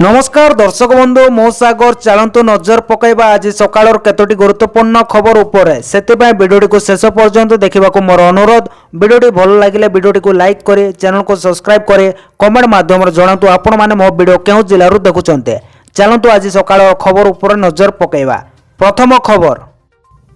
नमस्कार दर्शक बंधु मो सागर चलतु नजर पकईबा आज सकाळ केतोटी गुरुत्वपूर्ण खबर उपरे सेतिपाई वीडियोटी को शेष पर्यंत देखा मोर अनुरोध। वीडियोटी भल लगे वीडियोटी को लाइक करे, चैनल को सब्सक्राइब करे, कमेंट माध्यम जनातु आपण माने मो वीडियो केउ जिल्लारु देखुचंते। चलतु आज सकाळ खबर उपरे नजर पकईबा। प्रथम खबर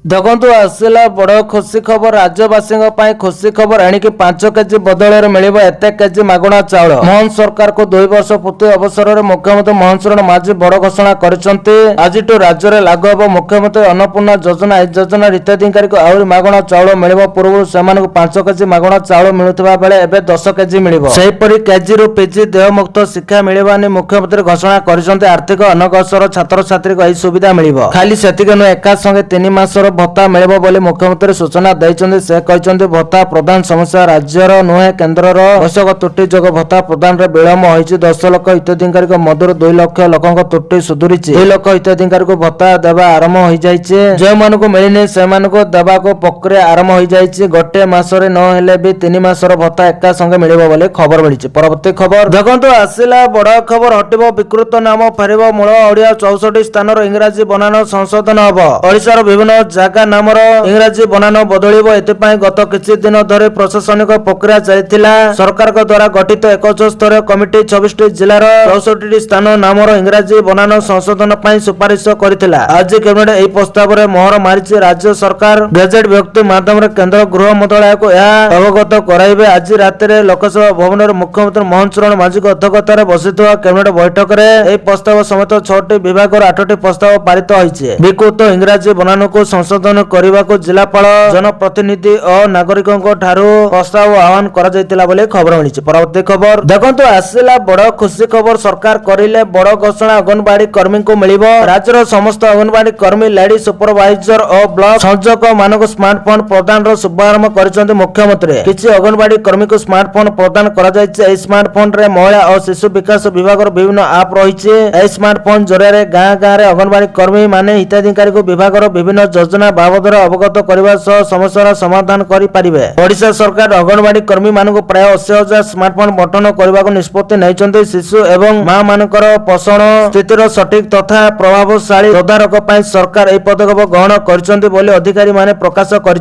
देखु आसला बड़ खुशी खबर। राज्यवासी खुशी खबर एणिकी 5 केजी बदल मिल एत केजी मागणा चाउल। मोहन सरकार को 2 वर्ष पूर्ति अवसर में मुख्यमंत्री मोहन चरण माझी बड़ घोषणा करछन्ते। आज राज्य में लागू होब मुख्यमंत्री अन्नपूर्णा योजना। इस योजना हिताधिकारी को आहरी मागणा चाउल मिल। पूर्व से 5 केजी मागणा चाउल मिलुवा बेले एबे 10 केजी मिलिबो। सेहीपरि केजी रु पीजी देहमुक्त शिक्षा मिलवानी मुख्यमंत्री घोषणा करछन्ते। आर्थिक अनग्रसर छात्र छात्री को यह सुविधा मिलिबो। खाली सेतिक नुहे एका संगे 3 मासर भत्ता मिलिबो बोली मुख्यमंत्री सूचना दैछन्ते। से कहछन्ते भत्ता प्रदान समस्या राज्यर नुहे केन्द्रर आवश्यक त्रुटि जोग भत्ता प्रदान रे विलंब होइछि। 10 लाख हिताधिकारी को मधुर 2 लाख लोकक त्रुटि सुधुरिछि। 2 लाख हिताधिकारी को भत्ता देवा आरंभ होई जाइछि। जे मानको मिलिने से मानको देवा को प्रक्रिया आरंभ होई जाइछि। गोटे मासरे न हेले भी 3 मासर भत्ता एका संगे मिलिबो बोली खबर मिलिछि। परवर्ती खबर देखंतु आसिला बड़ खबर। हटिबो विकृत नाम फेरिबो मूल ओडिया। 64 स्थान इंग्राजी बनान संशोधन हबो। ओडिशार विभिन्न जागा नाम इंग्राजी बनान बदलिबो। एतिपाई गत किछि दिन धरि प्रशासनिक प्रक्रिया चलिथिला। सरकार द्वारा गठित 71 स्तरीय कमिटी 26 जिल्लार 64 स्थान नामर इंग्राजी बनान संशोधन पई सुपारिश करथिला। आज कैबिनेट एही प्रस्ताव रे मोहर मारिछि। राज्य सरकार गजेट व्यक्ति माध्यम रे केंद्र गृह मंत्रालय को यह अवगत कराइबे। आज राति लोकसभा भवन रे मुख्यमंत्री मोहन चरण माझी अध्यक्षतार बसिଥିବା कैबिनेट बैठक रे एही प्रस्ताव समेत 6टी विभाग 8टी प्रस्ताव पारित होइछि। विकृत इंग्राजी बनान को संशोधन करने जिलापाल जनप्रतिनिधि और नागरिकों ठारू प्रस्ताव आह्वान करा जायतिला बोले खबर मिली। परवर्ती खबर देखंतु आसिला बड़ खुशी खबर। सरकार करिले बड़ घोषणा। अंगनवाड़ी कर्मी को मिलिबो। राज्यर समस्त अंगनवाड़ी कर्मी लेडी सुपरवाइजर और ब्लॉक संयोजक मानक स्मार्टफोन प्रदान रो शुभारंभ करिसंते मुख्यमंत्री। किछि अंगनवाड़ी कर्मी को स्मार्टफोन प्रदान करा जायछि। ए स्मार्टफोन रे महिला और शिशु विकास विभाग रो विभिन्न ऐप रहिछि। ए स्मार्टफोन जरिया गाँ रे अंगनवाड़ी कर्मी माने हिताधिकारी को विभाग रो विभिन्न योजना बाबद अवगत करने समस्या समाधान करें। ओडिशा सरकार अंगनवाड़ी कर्मी मानक प्राय 80,000 स्मार्टफोन बंटन करने को निष्पत्ति नहीं। शिशु एवं मां मानकर पोषण स्थितिर सठिक तथा प्रभावशाली तदारक पर सरकार यह पदक्षेप ग्रहण कर अधिकारी माने प्रकाश कर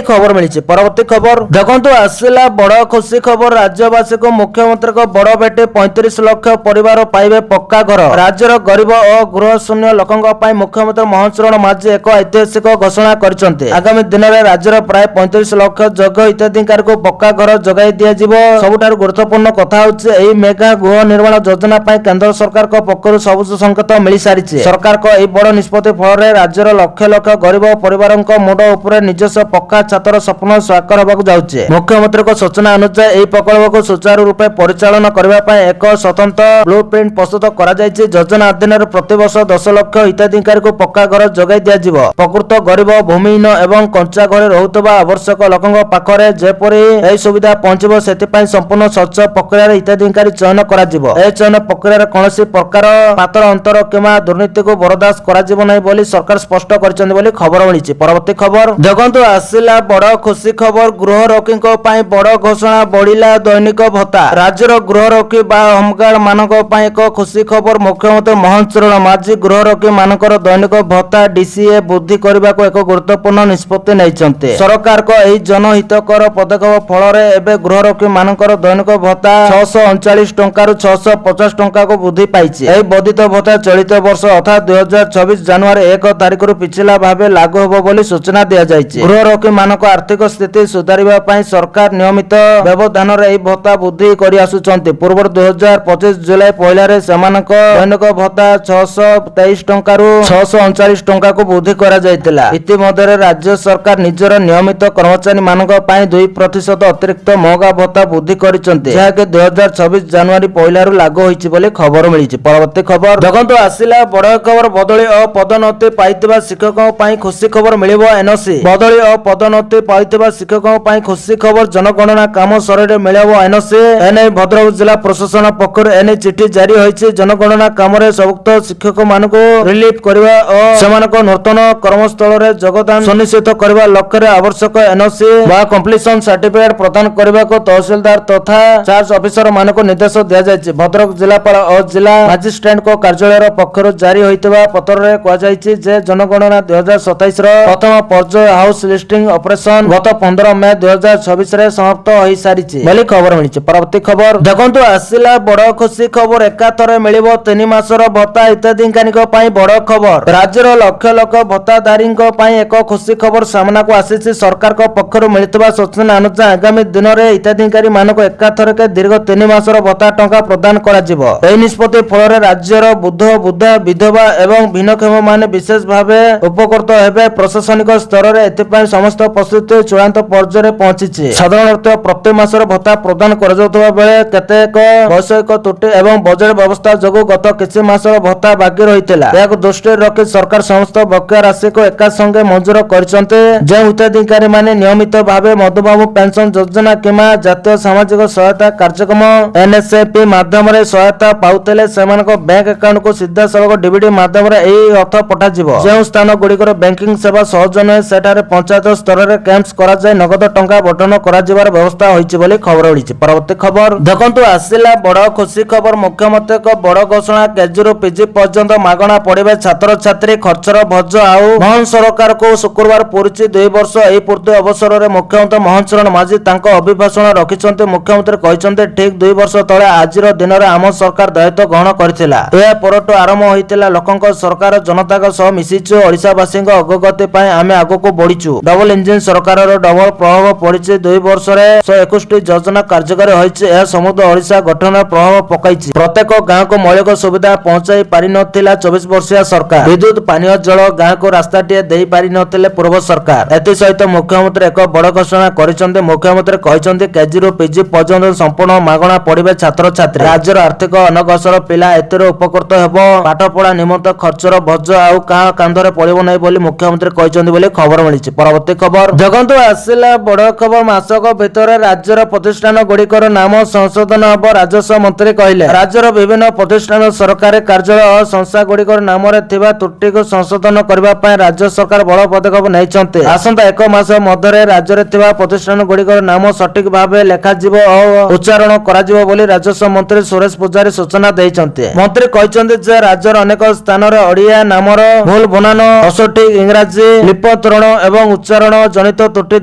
खबर मिली। परवर्ती खबर देखंतु आसिला बड़ खुशी खबर। राज्यवासी को मुख्यमंत्री को बड़ भेटी 35 लाख परिवार पाइबे पक्का घर। राज्यर गरीब और गृह शून्य लोकों मुख्यमंत्री मोहन चरण माझी एक ऐतिहासिक घोषणा करछन्ते। आगामी दिन में राज्यर प्राय 35 लाख योग्य हिताधिकारी को पक्का घर जगाई दियाजिबो। सबुठारु गुरुत्वपूर्ण कथा होछि एही मेगा गृह निर्माण योजना पई केंद्र सरकार को पक्षरु सबुज संकेत मिली सारिछि। सरकार को एही बड़ निष्पत्ति फल राज्यर लक्ष लक्ष गरीब परिवारक मुंड उपरे निजस्व पक्का छातर स्वप्न साकार होबाकु जाउछि। मुख्यमंत्री को सूचना अनुसार एही प्रकल्प को सुचारू रूपे परिचालन करबा पई एक स्वतंत्र ब्लूप्रिंट प्रस्तुत करा जायछि। योजना अधीन प्रति वर्ष 10 लाख हिताधिकारी को पक्का घर जगाई दियाजिबो। प्रकृत गरीब भूमिहीन एवं कंचा घरे रहुतबा आवश्यक लोकंक पाखरे जेपरि एही सुविधा पहुंचबो सेतिपाई संपूर्ण स्वच्छ प्रक्रिया हिताधिकारी चयन कराजिबो। ए चयन प्रक्रिया कौनसी प्रकार पातर अंतर किंवा दुर्नीति को बर्दाश्त कराजिबो नै बोली सरकार स्पष्ट करछन्ते बोली खबर मिलिछि। परवर्ती खबर देखंतु आसिला बड़ खुशी खबर। गृह रक्षीक पई बड़ घोषणा बढ़िला दैनिक भत्ता। राज्यर गृह रक्षी बा होमगार्ड मानक पई एक खुशी खबर। मुख्यमंत्री मोहन चरण माझी गृह रक्षी मानकर दैनिक भत्ता डीसीए वृद्धि करबा को एक गुरुत्वपूर्ण निष्पत्ति नहीं। सरकार को यही जनहितकर पदक्षेप फल एवं गृहरक्षी मानकर दैनिक भत्ता 639 टंका 650 टंका को वृद्धि पाई। वर्धित भत्ता चलित वर्ष अर्थात 2024 जनवरी 1 तारिख पिछला भाव लागू होब बोली सूचना दी जाइए। गृहरक्षी मानक आर्थिक स्थिति सुधारिबा पई सरकार नियमित व्यवधान भत्ता वृद्धि कर आसुचंती। पूर्व 2025 जुलाई 1 सेमानक दैनिक भत्ता 623 टंका 639 टंका को वृद्धि करा जायतिला। इतिमध्य राज्य सरकार निजर नियमित कर्मचारी मानक पई 2% अतिरिक्त महंगा भत्ता वृद्धि करिसंते। जाके 2026 जनवरी 1 रु लागू होइछि बोली खबर मिलिछि। परवर्ती खबर देखंतु आसिला बड़ खबर। बदली और पदोन्नति पाइतिबा शिक्षकों पई खुशी खबर मिलिबो एनओसी। बदली और पदोन्नति पाइतिबा शिक्षकों पई खुशी खबर। जनगणना काम सरे मिलिबो एनओसी। एने भद्रक जिला प्रशासन पक्षरु एने चिठी जारी होइछि। जनगणना काम रे संयुक्त शिक्षक मानको रिलीफ करबा और सेमानको नूतन कर्मस्थल ଅଞ୍ଚଳରେ ଯୋଗଦାନ ସୁନିଶ୍ଚିତ କରିବା ଲକ୍ଷ୍ୟରେ ଆବଶ୍ୟକ ଏନଓସି ବା କମ୍ପ୍ଲିସନ ସାର୍ଟିଫିକେଟ ପ୍ରଦାନ କରିବାକୁ ତହସିଲଦାର ତଥା ଚାର୍ଜ ଅଫିସର ମାନଙ୍କୁ ନିର୍ଦ୍ଦେଶ ଦିଆଯାଇଛି। ଭଦ୍ରକ ଜିଲ୍ଲାପାଳ ଓ ଜିଲ୍ଲା ମାଜିଷ୍ଟ୍ରେଟଙ୍କ କାର୍ଯ୍ୟାଳୟ ପକ୍ଷରୁ ଜାରି ହୋଇଥିବା ପତ୍ରରେ କୁହାଯାଇଛି ଯେ ଜନଗଣନା 2027 ର ପ୍ରଥମ ପର୍ଯ୍ୟାୟ ହାଉସ ଲିଷ୍ଟିଂ ଅପରେସନ ଗତ 15 ମେ 2026 ରେ ସମାପ୍ତ ହୋଇସାରିଛି ବୋଲି ଖବର ମିଳିଛି। ପରବର୍ତ୍ତୀ ଖବର ଦେଖନ୍ତୁ, ଆସିଲା ବଡ଼ ଖୁସି ଖବର। ଏକାଥରେ ମିଳିବ 3 ମାସର ଭତ୍ତା ହିତାଧିକାରୀଙ୍କ ପାଇଁ ବଡ଼ ଖବର। ରାଜ୍ୟର ଲକ୍ଷ ଲକ୍ଷ ଭତ୍ତାଧାରୀଙ୍କ ପାଇଁ ଏକ ଖୁସି ଖବର ସାମ୍ନାକୁ ଆସିଛି। ସରକାରଙ୍କ ପକ୍ଷରୁ ମିଳିଥିବା ସୂଚନା ଅନୁଯାୟୀ ଆଗାମୀ ଦିନରେ ହିତାଧିକାରୀ ମାନଙ୍କୁ ଏକାଥରକେ ଦୀର୍ଘ 3 ମାସର ଭତ୍ତା ଟଙ୍କା ପ୍ରଦାନ କରାଯିବ। ଏହି ନିଷ୍ପତ୍ତି ଫଳରେ ରାଜ୍ୟର ବୃଦ୍ଧ ବୃଦ୍ଧା ବିଧବା ଏବଂ ଭିନ୍ନକ୍ଷମ ମାନେ ବିଶେଷ ଭାବେ ଉପକୃତ ହେବେ। ପ୍ରଶାସନିକ ସ୍ତରରେ ଏଥିପାଇଁ ସମସ୍ତ ପ୍ରସ୍ତୁତି ଚୂଡ଼ାନ୍ତ ପର୍ଯ୍ୟାୟରେ ପହଞ୍ଚିଛି। ସାଧାରଣତଃ ପ୍ରତି ମାସର ଭତ୍ତା ପ୍ରଦାନ କରାଯାଉଥିବା ବେଳେ କେତେକ ବୈଷୟିକ ତ୍ରୁଟି ଏବଂ ବଜେଟ ବ୍ୟବସ୍ଥା ଯୋଗୁଁ ଗତ କିଛି ମାସର ଭତ୍ତା ବାକି ରହିଥିଲା। ଏହାକୁ ଦୃଷ୍ଟିରେ ରଖି ସରକାର ସମସ୍ତ ବକେୟା ରାଶିକୁ ଏକା ସଙ୍ଗେ ମଞ୍ଜୁର କରିଛନ୍ତି। ଯେଉଁ ହିତାଧିକାରୀ ମାନେ ନିୟମିତ ଭାବେ ମଧୁବାବୁ ପେନସନ ଯୋଜନା କିମ୍ବା ଜାତୀୟ ସାମାଜିକ ସହାୟତା କାର୍ଯ୍ୟକ୍ରମ NSAP ମାଧ୍ୟମରେ ସହାୟତା ପାଉଥିଲେ ସେମାନଙ୍କ ବ୍ୟାଙ୍କ ଆକାଉଣ୍ଟକୁ ସିଧାସଳଖ ଡିବିଟି ମାଧ୍ୟମରେ ଏହି ଅର୍ଥ ପଠାଯିବ। ଯେଉଁ ସ୍ଥାନ ଗୁଡ଼ିକର ବ୍ୟାଙ୍କିଂ ସେବା ସହଜ ନୁହେଁ ସେଠାରେ ପଞ୍ଚାୟତ ସ୍ତରରେ କ୍ୟାମ୍ପ କରାଯାଇ ନଗଦ ଟଙ୍କା ବଣ୍ଟନ କରାଯିବାର ବ୍ୟବସ୍ଥା ହୋଇଛି ବୋଲି ଖବର ମିଳିଛି। ପରବର୍ତ୍ତୀ ଖବର ଦେଖନ୍ତୁ, ଆସିଲା ବଡ଼ ଖୁସି ଖବର। ମୁଖ୍ୟମନ୍ତ୍ରୀଙ୍କ ବଡ଼ ଘୋଷଣା। କେଜିରୁ ପିଜି ପର୍ଯ୍ୟନ୍ତ ମାଗଣା ପଢିବେ ଛାତ୍ରଛାତ୍ରୀ। ଖର୍ଚ୍ଚର ଭୋଜ ଆଉ ମୋହନ ସରକାରକୁ ଶୁକ୍ରବାର ପୂରିଛି 2 ବର୍ଷ। ଏହି ପୂର୍ତ୍ତି ଅବସରରେ ମୁଖ୍ୟମନ୍ତ୍ରୀ ମୋହନ ଚରଣ ମାଝୀ ତାଙ୍କ ଅଭିଭାଷଣ ରଖିଛନ୍ତି। ମୁଖ୍ୟମନ୍ତ୍ରୀ କହିଛନ୍ତି, ଠିକ୍ 2 ବର୍ଷ ତଳେ ଆଜିର ଦିନରେ ଆମ ସରକାର ଦାୟିତ୍ୱ ଗ୍ରହଣ କରିଥିଲା। ଏହା ପରଠୁ ଆରମ୍ଭ ହୋଇଥିଲା ଲୋକଙ୍କ ସରକାର। ଜନତାଙ୍କ ସହ ମିଶିଛୁ। ଓଡ଼ିଶାବାସୀଙ୍କ ଅଗ୍ରଗତି ପାଇଁ ଆମେ ଆଗକୁ ବଢିଛୁ। ଡବଲ ଇଞ୍ଜିନ ସରକାରର ଡବଲ ପ୍ରଭାବ ପଡିଛି। 2 ବର୍ଷରେ 121ଟି ଯୋଜନା କାର୍ଯ୍ୟକାରୀ ହୋଇଛି। ଏହା ସମଗ୍ର ଓଡ଼ିଶା ଗଠନରେ ପ୍ରଭାବ ପକାଇଛି। ପ୍ରତ୍ୟେକ ଗାଁକୁ ମୌଳିକ ସୁବିଧା ପହଞ୍ଚାଇ ପାରିନଥିଲା 24 ବର୍ଷିଆ ସରକାର। ବିଦ୍ୟୁତ, ପାନୀୟ ଜଳ, ଗାଁକୁ ରାସ୍ତାଟିଏ ଦେଇ ପାରିନଥିଲେ ପୂର୍ବ ସରକାର। ଏଥିସହିତ ମୁଖ୍ୟମନ୍ତ୍ରୀ ଏକ ବଡ଼ ଘୋଷଣା କରିଛନ୍ତି। ମୁଖ୍ୟମନ୍ତ୍ରୀ କହିଛନ୍ତି, କେଜିରୁ ପିଜି ପର୍ଯ୍ୟନ୍ତ ସମ୍ପୂର୍ଣ୍ଣ ମାଗଣା ପଢିବେ ଛାତ୍ରଛାତ୍ରୀ। ରାଜ୍ୟର ଆର୍ଥିକ ଅନଗ୍ରସର ପିଲା ଏଥିରୁ ଉପକୃତ ହେବ। ପାଠପଢା ନିମନ୍ତେ ଖର୍ଚ୍ଚର ବୋଝ ଆଉ କାହା କାନ୍ଧରେ ପଡିବ ନାହିଁ ବୋଲି ମୁଖ୍ୟମନ୍ତ୍ରୀ କହିଛନ୍ତି ବୋଲି ଖବର ମିଳିଛି। ପରବର୍ତ୍ତୀ ଖବର ଦେଖନ୍ତୁ, ଆସିଲା ବଡ଼ ଖବର। ମାସକ ଭିତରେ ରାଜ୍ୟର ପ୍ରତିଷ୍ଠାନ ଗୁଡ଼ିକର ନାମ ସଂଶୋଧନ ହେବ। ରାଜସ୍ୱ ମନ୍ତ୍ରୀ କହିଲେ, ରାଜ୍ୟର ବିଭିନ୍ନ ପ୍ରତିଷ୍ଠାନ, ସରକାରୀ କାର୍ଯ୍ୟାଳୟ ଓ ସଂସ୍ଥା ଗୁଡ଼ିକର ନାମରେ ଥିବା ତ୍ରୁଟିକୁ ସଂଶୋଧନ କରିବା ପାଇଁ ରାଜ୍ୟ ସରକାର ବଡ଼ ପଦକ୍ଷେପ ନେଇଛନ୍ତି। ଆସନ୍ତା 1 ମାସ ମଧ୍ୟରେ ରାଜ୍ୟରେ ଥିବା ପ୍ରତିଷ୍ଠାନ ଗୁଡ଼ିକର ନାମ ସଠିକ ଭାବେ ଲେଖାଯିବ ଓ ଉଚ୍ଚାରଣ କରାଯିବ ବୋଲି ରାଜସ୍ୱ ମନ୍ତ୍ରୀ ସୁରେଶ ପୂଜାରୀ ସୂଚନା ଦେଇଛନ୍ତି। ମନ୍ତ୍ରୀ କହିଛନ୍ତି ଯେ ରାଜ୍ୟର ଅନେକ ସ୍ଥାନରେ ଓଡ଼ିଆ ନାମର ଭୁଲ ବନାନ, ଅସଠିକ ଇଂରାଜୀ ଲିପିତରଣ ଏବଂ ଉଚ୍ଚାରଣ ଜନିତ ତ୍ରୁଟି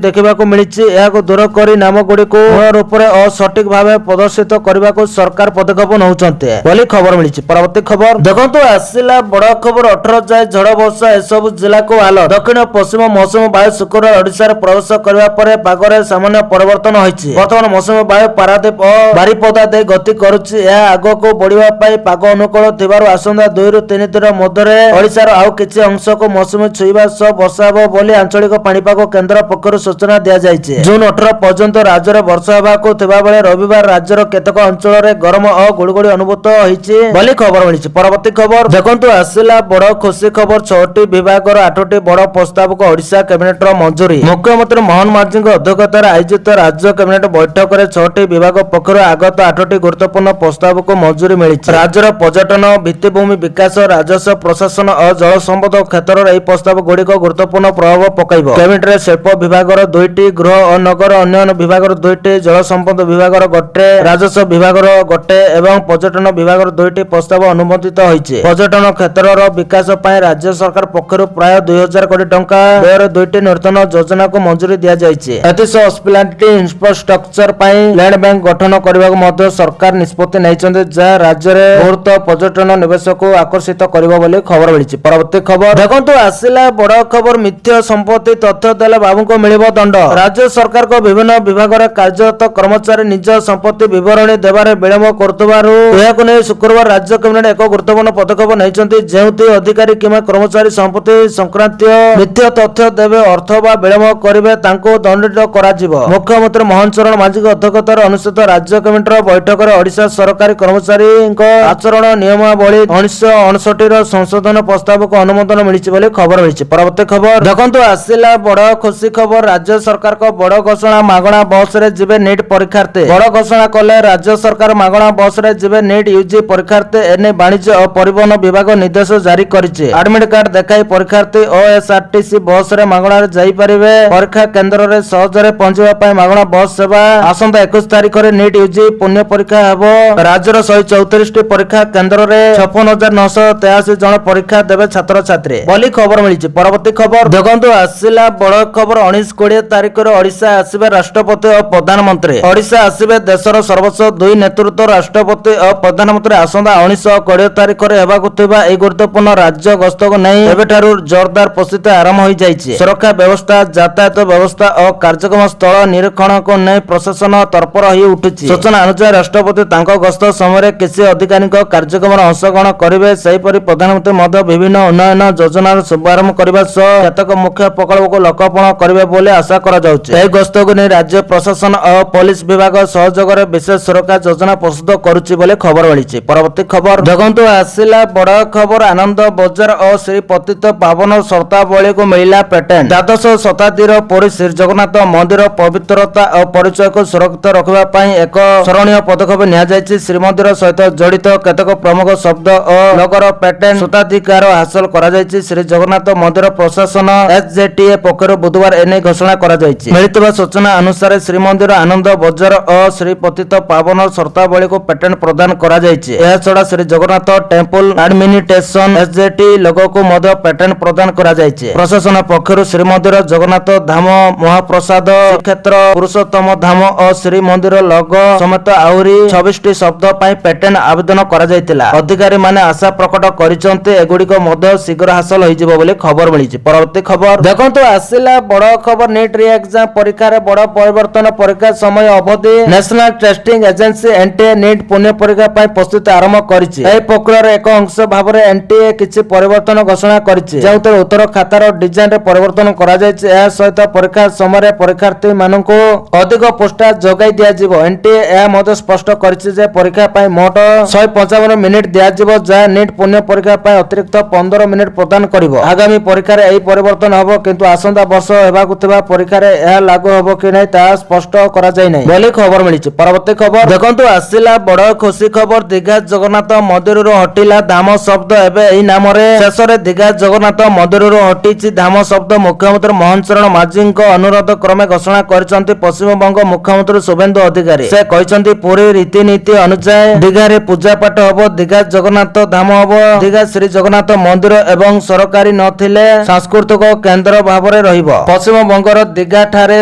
ଦେଖିବାକୁ ମିଳିଛି। ଏହାକୁ ଦୂର କରି ନାମ ଗୁଡ଼ିକୁ ମୂଳ ରୂପରେ ଓ ସଠିକ ଭାବେ ପ୍ରଦର୍ଶିତ କରିବାକୁ ସରକାର ପଦକ୍ଷେପ ନେଉଛନ୍ତି ବୋଲି ଖବର ମିଳିଛି। ପରବର୍ତ୍ତୀ ଖବର ଦେଖନ୍ତୁ, ଆସିଲା ବଡ଼ ଖବର। 18 ଯାଏ ଝଡ଼ ବର୍ଷା ଏସବୁ ଜିଲ୍ଲାକୁ ଆଲର୍ଟ। ଦକ୍ଷିଣ ପଶ୍ଚିମ ମୌସୁମୀ ବାୟୁ ଶୁକ୍ରବାର ଓଡ଼ିଶାରେ ପ୍ରବେଶ କରିବା ପରେ ପାଗରେ ସାମାନ୍ୟ ପରିବର୍ତ୍ତନ ହୋଇଛି। ବର୍ତ୍ତମାନ ମୌସୁମୀ ବାୟୁ ପାରାଦୀପ ଓ ବାରିପଦା ଦେଇ ଗତି କରୁଛି। ଏହା ଆଗକୁ ବଢିବା ପାଇଁ ପାଗ ଅନୁକୂଳ ଥିବାରୁ ଆସନ୍ତା 2 ରୁ 3 ଦିନ ମଧ୍ୟରେ ଓଡ଼ିଶାର ଆଉ କିଛି ଅଂଶକୁ ମୌସୁମୀ ଛୁଇଁବା ସହ ବର୍ଷା ହେବ ବୋଲି ଆଞ୍ଚଳିକ ପାଣିପାଗ କେନ୍ଦ୍ର ପକ୍ଷରୁ ସୂଚନା ଦିଆଯାଇଛି। ଜୁନ 18 ପର୍ଯ୍ୟନ୍ତ ରାଜ୍ୟରେ ବର୍ଷା ହେବାକୁ ଥିବାବେଳେ ରବିବାର ରାଜ୍ୟର କେତେକ ଅଞ୍ଚଳରେ ଗରମ ଓ ଗୁଳୁଗୁଳି ଅନୁଭୂତ ହୋଇଛି ବୋଲି ଖବର ମିଳିଛି। ପରବର୍ତ୍ତୀ ଖବର ଦେଖନ୍ତୁ, ଆସିଲା ବଡ଼ ଖୁସି ଖବର। 6ଟି ବିଭାଗର 8ଟି ବଡ଼ ପ୍ରସ୍ତାବକୁ ଓଡ଼ିଶା କ୍ୟାବିନେଟର ମଞ୍ଜୁରୀ। ମୁଖ୍ୟମନ୍ତ୍ରୀ ମୋହନ ମାଝୀଙ୍କ ଅଧ୍ୟକ୍ଷତାରେ ଆୟୋଜିତ ରାଜ୍ୟ କ୍ୟାବିନେଟ ବୈଠକରେ 6ଟି ବିଭାଗ ପକ୍ଷରୁ ଆଗତ 8ଟି ଗୁରୁତ୍ୱପୂର୍ଣ୍ଣ ପ୍ରସ୍ତାବକୁ ମଞ୍ଜୁରୀ ମିଳିଛି। ରାଜ୍ୟର ପର୍ଯ୍ୟଟନ, ଭିତ୍ତିଭୂମି ବିକାଶ, ରାଜସ୍ୱ ପ୍ରଶାସନ ଓ ଜଳ ସମ୍ପଦ କ୍ଷେତ୍ରରେ ଏହି ପ୍ରସ୍ତାବ ଗୁଡ଼ିକ ଗୁରୁତ୍ୱପୂର୍ଣ୍ଣ ପ୍ରଭାବ ପକାଇବ। କ୍ୟାବିନେଟରେ ଶିଳ୍ପ ବିଭାଗର 2ଟି, ଗୃହ ଓ ନଗର ଉନ୍ନୟନ ବିଭାଗର 2ଟି, ଜଳ ସମ୍ପଦ ବିଭାଗର 1, ରାଜସ୍ୱ ବିଭାଗର 1 ଏବଂ ପର୍ଯ୍ୟଟନ ବିଭାଗର 2ଟି ପ୍ରସ୍ତାବ ଅନୁମୋଦିତ ହୋଇଛି। ପର୍ଯ୍ୟଟନ କ୍ଷେତ୍ରର ବିକାଶ ପାଇଁ ରାଜ୍ୟ ସରକାର ପକ୍ଷରୁ ପ୍ରାୟ 2000 କୋଟି ଟଙ୍କା ବ୍ୟୟରେ 2ଟି ନୂତନ ଯୋଜନାକୁ ମଞ୍ଜୁରୀ ଦିଆଯାଇଛି। ଏଥିସହ ହସ୍ପିଟାଲିଟି ଇନଫ୍ରାଷ୍ଟ୍ରକ୍ଚର ପାଇଁ ଲ୍ୟାଣ୍ଡ ବ୍ୟାଙ୍କ ଗଠନ କରିବାକୁ ମଧ୍ୟ ସରକାର ନିଷ୍ପତ୍ତି ନେଇଛନ୍ତି, ଯାହା ରାଜ୍ୟରେ ବହୁତ ପର୍ଯ୍ୟଟନ ନିବେଶକୁ ଆକର୍ଷିତ କରିବ ବୋଲି ଖବର ମିଳିଛି। ପରବର୍ତ୍ତୀ ଖବର ଦେଖନ୍ତୁ, ଆସିଲା ବଡ଼ ଖବର। ମିଥ୍ୟା ସମ୍ପତ୍ତି ତଥ୍ୟ ଦେଲେ ବାବୁଙ୍କୁ ମିଳିବ ଦଣ୍ଡ। ରାଜ୍ୟ ସରକାରଙ୍କ ବିଭିନ୍ନ ବିଭାଗରେ କାର୍ଯ୍ୟରତ କର୍ମଚାରୀ ନିଜ ସମ୍ପତ୍ତି ବିବରଣୀ ଦେବାରେ ବିଳମ୍ବ କରୁଥିବାରୁ ଏହାକୁ ନେଇ ଶୁକ୍ରବାର ରାଜ୍ୟ କ୍ୟାବିନେଟ ଏକ ଗୁରୁତ୍ୱପୂର୍ଣ୍ଣ ପଦକ୍ଷେପ ନେଇଛନ୍ତି। ଯେଉଁଠି ଅଧିକାରୀ କିମ୍ବା କର୍ମଚାରୀ ସମ୍ପତ୍ତି ସଂକ୍ରାନ୍ତୀୟ ମିଥ୍ୟା ତଥ୍ୟ ଦେବେ, ଅର୍ଥ ବା ବିଳମ୍ବ କରିବେ, ତାଙ୍କୁ ଦଣ୍ଡିତ କରାଯିବ। ମୁଖ୍ୟମନ୍ତ୍ରୀ ମୋହନ ଚରଣ ମାଝୀଙ୍କ ଅଧ୍ୟକ୍ଷତାରେ ଅନୁଷ୍ଠିତ ରାଜ୍ୟ କ୍ୟାବିନେଟର ବୈଠକରେ ଓଡ଼ିଶା ସରକାରୀ କର୍ମଚାରୀଙ୍କ ଆଚରଣ ନିୟମାବଳୀ 1959ର ସଂଶୋଧନ ପ୍ରସ୍ତାବକୁ ଅନୁମୋଦନ ମିଳିଛି ବୋଲି ଖବର ମିଳିଛି। ପରବର୍ତ୍ତୀ ଖବର ଦେଖନ୍ତୁ, ଆସିଲା ବଡ଼ ଖୁସି ଖବର। ରାଜ୍ୟ ସରକାରଙ୍କ ବଡ଼ ଘୋଷଣା। ମାଗଣା ବସରେ ଯିବେ ନିଟ୍ ପରୀକ୍ଷାର୍ଥୀ। ବଡ଼ ଘୋଷଣା କଲେ ରାଜ୍ୟ ସରକାର। ମାଗଣା ବସରେ ଯିବେ ନିଟ୍ ୟୁଜି ପରୀକ୍ଷାର୍ଥୀ। ଏନେଇ ବାଣିଜ୍ୟ ଓ ପରିବହନ ବିଭାଗ ନିର୍ଦ୍ଦେଶ ଜାରି କରିଛି। ଆଡମିଟ୍ କାର୍ଡ ଦେଖାଇ ପରୀକ୍ଷାର୍ଥୀ ଓ OSRTC ବସ ରେ ମାଗଣାରେ ଯାଇପାରିବେ। ପରୀକ୍ଷା କେନ୍ଦ୍ରରେ ସହଜରେ ପହଞ୍ଚିବା ପାଇଁ ମାଗଣା ବସ୍ ସେବା। ଆସନ୍ତା 21 ତାରିଖରେ NEET UG ପୁଣ୍ୟ ପରୀକ୍ଷା ହେବ। ରାଜ୍ୟର 134ଟି ପରୀକ୍ଷା କେନ୍ଦ୍ରରେ 56,983 ଜଣ ପରୀକ୍ଷା ଦେବେ ଛାତ୍ରଛାତ୍ରୀ ବୋଲି ଖବର ମିଳିଛି। ପରବର୍ତ୍ତୀ ଖବର ଦେଖନ୍ତୁ, ଆସିଲା ବଡ଼ ଖବର। 19-20 ତାରିଖରେ ଓଡ଼ିଶା ଆସିବେ ରାଷ୍ଟ୍ରପତି ଓ ପ୍ରଧାନମନ୍ତ୍ରୀ। ଓଡ଼ିଶା ଆସିବେ ଦେଶର ସର୍ବୋଚ୍ଚ ଦୁଇ ନେତୃତ୍ୱ ରାଷ୍ଟ୍ରପତି ଓ ପ୍ରଧାନମନ୍ତ୍ରୀ। ଆସନ୍ତା 19 ଓ 20 ତାରିଖରେ ହେବାକୁ ଥିବା ଏହି ଗୁରୁତ୍ୱପୂର୍ଣ୍ଣ ରାଜ୍ୟ ଗସ୍ତକୁ ନେଇ ଏବେଠାରୁ ଜୋରଦାର ପ୍ରସ୍ତୁତି ଆରମ୍ଭ ହୋଇଯାଇଛି। ସୁରକ୍ଷା ବ୍ୟବସ୍ଥା, ଯାତାୟାତ ବ୍ୟବସ୍ଥା ଓ କାର୍ଯ୍ୟକ୍ରମ ସ୍ଥଳ ନିରୀକ୍ଷଣକୁ ନେଇ ପ୍ରଶାସନ ତତ୍ପର ହୋଇ ଉଠିଛି। ସୂଚନା ଅନୁଯାୟୀ ରାଷ୍ଟ୍ରପତି ତାଙ୍କ ଗସ୍ତ ସମୟରେ କିଛି ଅଧିକାରୀଙ୍କ କାର୍ଯ୍ୟକ୍ରମରେ ଅଂଶଗ୍ରହଣ କରିବେ। ସେହିପରି ପ୍ରଧାନମନ୍ତ୍ରୀ ମଧ୍ୟ ବିଭିନ୍ନ ଉନ୍ନୟନ ଯୋଜନାର ଶୁଭାରମ୍ଭ କରିବା ସହ କେତେକ ମୁଖ୍ୟ ପ୍ରକଳ୍ପକୁ ଲୋକାର୍ପଣ କରିବେ ବୋଲି ଆଶା କରାଯାଉଛି। ଏହି ଗସ୍ତକୁ ନେଇ ରାଜ୍ୟ ପ୍ରଶାସନ ଓ ପୋଲିସ ବିଭାଗ ସହଯୋଗରେ ବିଶେଷ ସୁରକ୍ଷା ଯୋଜନା ପ୍ରସ୍ତୁତ କରୁଛି ବୋଲି ଖବର ମିଳିଛି। ପରବର୍ତ୍ତୀ ଖବର ଦେଖନ୍ତୁ, ଆସିଲା ବଡ଼ ଖବର। ଆନନ୍ଦ ବଜାର ଓ ଶ୍ରୀ ପତିତ ପାବନ ସର୍ତ୍ତାବଳୀକୁ ମିଳିଲା ପେଟେଣ୍ଟ। ଦ୍ୱାଦଶ ଶତାବ୍ଦୀର ପୁରୀ ଶ୍ରୀଜଗନ୍ନାଥ ମନ୍ଦିର ପବିତ୍ରତା ଓ ପରିଚୟକୁ ସୁରକ୍ଷିତ ରଖିବା ପାଇଁ ଏକ ସ୍ମରଣୀୟ ପଦକ୍ଷେପ ନିଆଯାଇଛି। ଶ୍ରୀମନ୍ଦିର ସହିତ ଜଡ଼ିତ କେତେକ ପ୍ରମୁଖ ଶବ୍ଦ ଓ ଲୋଗୋର ପେଟେଣ୍ଟ ସ୍ୱତ୍ୱାଧିକାର ହାସଲ କରାଯାଇଛି। ଶ୍ରୀଜଗନ୍ନାଥ ମନ୍ଦିର ପ୍ରଶାସନ SJTA ପକ୍ଷରୁ ବୁଧବାର ଏନେଇ ଘୋଷଣା କରାଯାଇଛି। ମିଳିଥିବା ସୂଚନା ଅନୁସାରେ ଶ୍ରୀମନ୍ଦିର, ଆନନ୍ଦ ବଜାର ଓ ଶ୍ରୀ ପତିତ ପାବନ ସର୍ତ୍ତାବଳୀକୁ ପେଟେଣ୍ଟ ପ୍ରଦାନ କରାଯାଇଛି। ଏହାଛଡ଼ା ଶ୍ରୀଜଗନ୍ନାଥ ଟେମ୍ପଲ ଆଡମିନିଷ୍ଟ୍ରେସନ SJT ଲୋଗୋକୁ ମଧ୍ୟ ପେଟେଣ୍ଟ ପ୍ରଦାନ କରାଯାଇଛି। ପ୍ରଶାସନ ପକ୍ଷରୁ ଶ୍ରୀମନ୍ଦିର, ଜଗନ୍ନାଥ ଧାମ, ମହାପ୍ରସାଦ, ଶ୍ରୀକ୍ଷେତ୍ର, ପୁରୁଷୋତ୍ତମ ଧାମ ଓ ଶ୍ରୀମନ୍ଦିର ଲୋଗୋ ସମେତ ଆହୁରି 26ଟି ଶବ୍ଦ ପାଇଁ ପେଟେଣ୍ଟ ଆବେଦନ କରାଯାଇଥିଲା। ଅଧିକାରୀମାନେ ଆଶା ପ୍ରକଟ କରିଛନ୍ତି ଏଗୁଡ଼ିକ ମଧ୍ୟ ଶୀଘ୍ର ହାସଲ ହୋଇଯିବ ବୋଲି ଖବର ମିଳିଛି। ପରବର୍ତ୍ତୀ ଖବର ଦେଖନ୍ତୁ, ଆସିଲା ବଡ଼ ଖବର। NEET ରି-ଏକ୍ଜାମ ପରୀକ୍ଷାରେ ବଡ଼ ପରିବର୍ତ୍ତନ। ପରୀକ୍ଷା ସମୟ ଅବଧି national testing agency NTA NEET ପୁଣ୍ୟ ପରୀକ୍ଷା ପାଇଁ ପ୍ରସ୍ତୁତି ଆରମ୍ଭ କରିଛି। ଏହି ପ୍ରକ୍ରିୟାର ଏକ ଅଂଶ ଭାବରେ NTA କିଛି ପରିବର୍ତ୍ତନ ଘୋଷଣା କରିଛି, ଯେଉଁଥିରେ ଉତ୍ତର ଖାତାର ଡିଜାଇନରେ ପରିବର୍ତ୍ତନ କରାଯାଇଛି। ଏହା ସହିତ ପରୀକ୍ଷା ସମୟରେ ପରୀକ୍ଷାର୍ଥୀମାନଙ୍କୁ ଅଧିକ ପୃଷ୍ଠା ଯୋଗାଇ ଦିଆଯିବ। NTA ଏହା ମଧ୍ୟ ସ୍ପଷ୍ଟ କରିଛି ଯେ ପରୀକ୍ଷା ପାଇଁ ମୋଟ 155 ମିନିଟ୍ ଦିଆଯିବ, ଯାହା NEET ପୁଣ୍ୟ ପରୀକ୍ଷା ପାଇଁ ଅତିରିକ୍ତ 15 ମିନିଟ୍ ପ୍ରଦାନ କରିବ। ଆଗାମୀ ପରୀକ୍ଷାରେ ଏହି ପରିବର୍ତ୍ତନ ହେବ, କିନ୍ତୁ ଆସନ୍ତା ବର୍ଷ ହେବାକୁ ଥିବା ପରୀକ୍ଷାରେ ଏହା ଲାଗୁ ହେବ କି ନାହିଁ ତାହା ସ୍ପଷ୍ଟ କରାଯାଇନାହିଁ ବୋଲି ଖବର ମିଳିଛି। ପରବର୍ତ୍ତୀ ଖବର ଦେଖନ୍ତୁ, ଆସିଲା ବଡ଼ ଖୁସି ଖବର। ଦୀଘା ଜଗନ୍ନାଥ ମନ୍ଦିରରୁ ହଟିଲା ଧାମ ଶବ୍ଦ। ଏବେ ଏହି ନାମରେ ଶେଷରେ ଦୀଘା ଜଗନ୍ନାଥ ମନ୍ଦିରରୁ ହଟିଛି ଧାମ ଶବ୍ଦ। ମୁଖ୍ୟମନ୍ତ୍ରୀ ମୋହନ ଚରଣ ମାଝୀଙ୍କ ଅନୁରୋଧ କ୍ରମେ ଘୋଷଣା କରିଛନ୍ତି ପଶ୍ଚିମବଙ୍ଗ ମୁଖ୍ୟମନ୍ତ୍ରୀ ଶୁଭେନ୍ଦୁ ଅଧିକାରୀ। ସେ କହିଛନ୍ତି ପୁରୀ ରୀତିନୀତି ଅନୁଯାୟୀ ଦୀଘାରେ ପୂଜାପାଠ ହେବ, ଦୀଘା ଜଗନ୍ନାଥ ଧାମ ହେବ। ଦୀଘା ଶ୍ରୀ ଜଗନ୍ନାଥ ମନ୍ଦିର ଏବଂ ସରକାରୀ ନଥିଲେ ସାଂସ୍କୃତିକ କେନ୍ଦ୍ର ଭାବରେ ରହିବ। ପଶ୍ଚିମବଙ୍ଗର ଦୀଘା ଠାରେ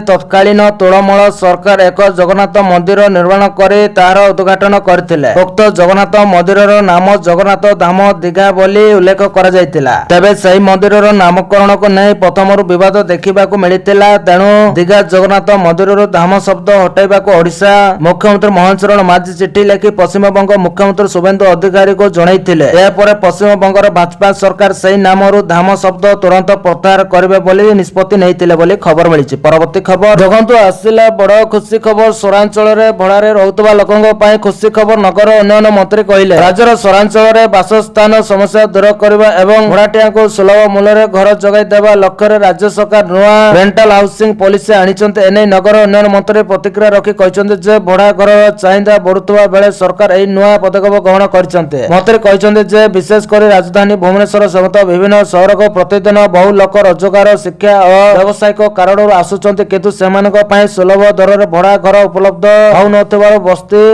ତତ୍କାଳୀନ ତୃଣମୂଳ ସରକାର ଏକ ଜଗନ୍ନାଥ ମନ୍ଦିର ନିର୍ମାଣ କରି ତାହାର ଉଦ୍ଘାଟନ କରିଥିଲେ। ଉକ୍ତ ଜଗନ୍ନାଥ ମନ୍ଦିରର ନାମ ଜଗନ୍ନାଥ ଧାମ ଦୀଘା ବୋଲି ଉଲ୍ଲେଖ କରାଯାଇଥିଲା। ତେବେ ସେହି ମନ୍ଦିରର ନାମକରଣକୁ ନେଇ ପ୍ରଥମରୁ ବିବାଦ ଦେଖିବାକୁ ମିଳିଥିଲା। ତେଣୁ ଦୀଘା ଜଗନ୍ନାଥ ମନ୍ଦିରରୁ ଧାମ ଶବ୍ଦ ହଟାଇବାକୁ ଓଡ଼ିଶା ମୁଖ୍ୟମନ୍ତ୍ରୀ ମୋହନ ଚରଣ ମାଝୀ ଚିଠି ଲେଖି ପଶ୍ଚିମବଙ୍ଗ ମୁଖ୍ୟମନ୍ତ୍ରୀ ଶୁଭେନ୍ଦୁ ଅଧିକାରୀଙ୍କୁ ଜଣାଇଥିଲେ। ଏହାପରେ ପଶ୍ଚିମବଙ୍ଗର ଭାଜପା ସରକାର ସେହି ନାମରୁ ଧାମ ଶବ୍ଦ ତୁରନ୍ତ ପ୍ରତ୍ୟାହାର କରିବେ ବୋଲି ନିଷ୍ପତ୍ତି ନେଇଥିଲେ ବୋଲି ଖବର ମିଳିଛି। ପରବର୍ତ୍ତୀ ଖବର ଦେଖନ୍ତୁ, ଆସିଲା ବଡ଼ ଖୁସି ଖବର। ସହରାଞ୍ଚଳରେ ଭଡ଼ାରେ ରହୁଥିବା ଲୋକଙ୍କ ପାଇଁ ଖୁସି ଖବର। ନଗର ଉନ୍ନୟନ ମନ୍ତ୍ରୀ କହିଲେ, ରାଜ୍ୟର ସହରାଞ୍ଚଳରେ ବାସସ୍ଥାନ ସମସ୍ୟା ଦୂର କରିବା ଏବଂ ଭଡ଼ାଟିଆଙ୍କୁ ସୁଲଭ ମୂଲ୍ୟରେ ଘର ଯୋଗାଇ ଦେବା ଲକ୍ଷ୍ୟରେ ରାଜ୍ୟ ସରକାର ନୂଆ ରେଣ୍ଟାଲ ହାଉସିଂ ପଲିସି ଆଣିଛନ୍ତି। ଏନେଇ ନଗର ଉନ୍ନୟନ ମନ୍ତ୍ରୀ ପ୍ରତିକ୍ରିୟା ରଖି କହିଛନ୍ତି ଯେ ଭଡ଼ା ଘରର ଚାହିଦା ବଢୁଥିବା ବେଳେ ସରକାର ଏହି ନୂଆ ପଦକ୍ଷେପ ଗ୍ରହଣ କରିଛନ୍ତି। ମନ୍ତ୍ରୀ କହିଛନ୍ତି ଯେ ବିଶେଷ କରି ରାଜଧାନୀ ଭୁବନେଶ୍ୱର ସମେତ ବିଭିନ୍ନ ସହରକୁ ପ୍ରତିଦିନ ବହୁ ଲୋକ ରୋଜଗାର, ଶିକ୍ଷା ଓ ବ୍ୟବସାୟିକ କାରଣରୁ ଆସୁଛନ୍ତି, କିନ୍ତୁ ସେମାନଙ୍କ ପାଇଁ ସୁଲଭ ଦରରେ ଭଡ଼ା ଘର ଉପଲବ୍ଧ ହେଉନଥିବାରୁ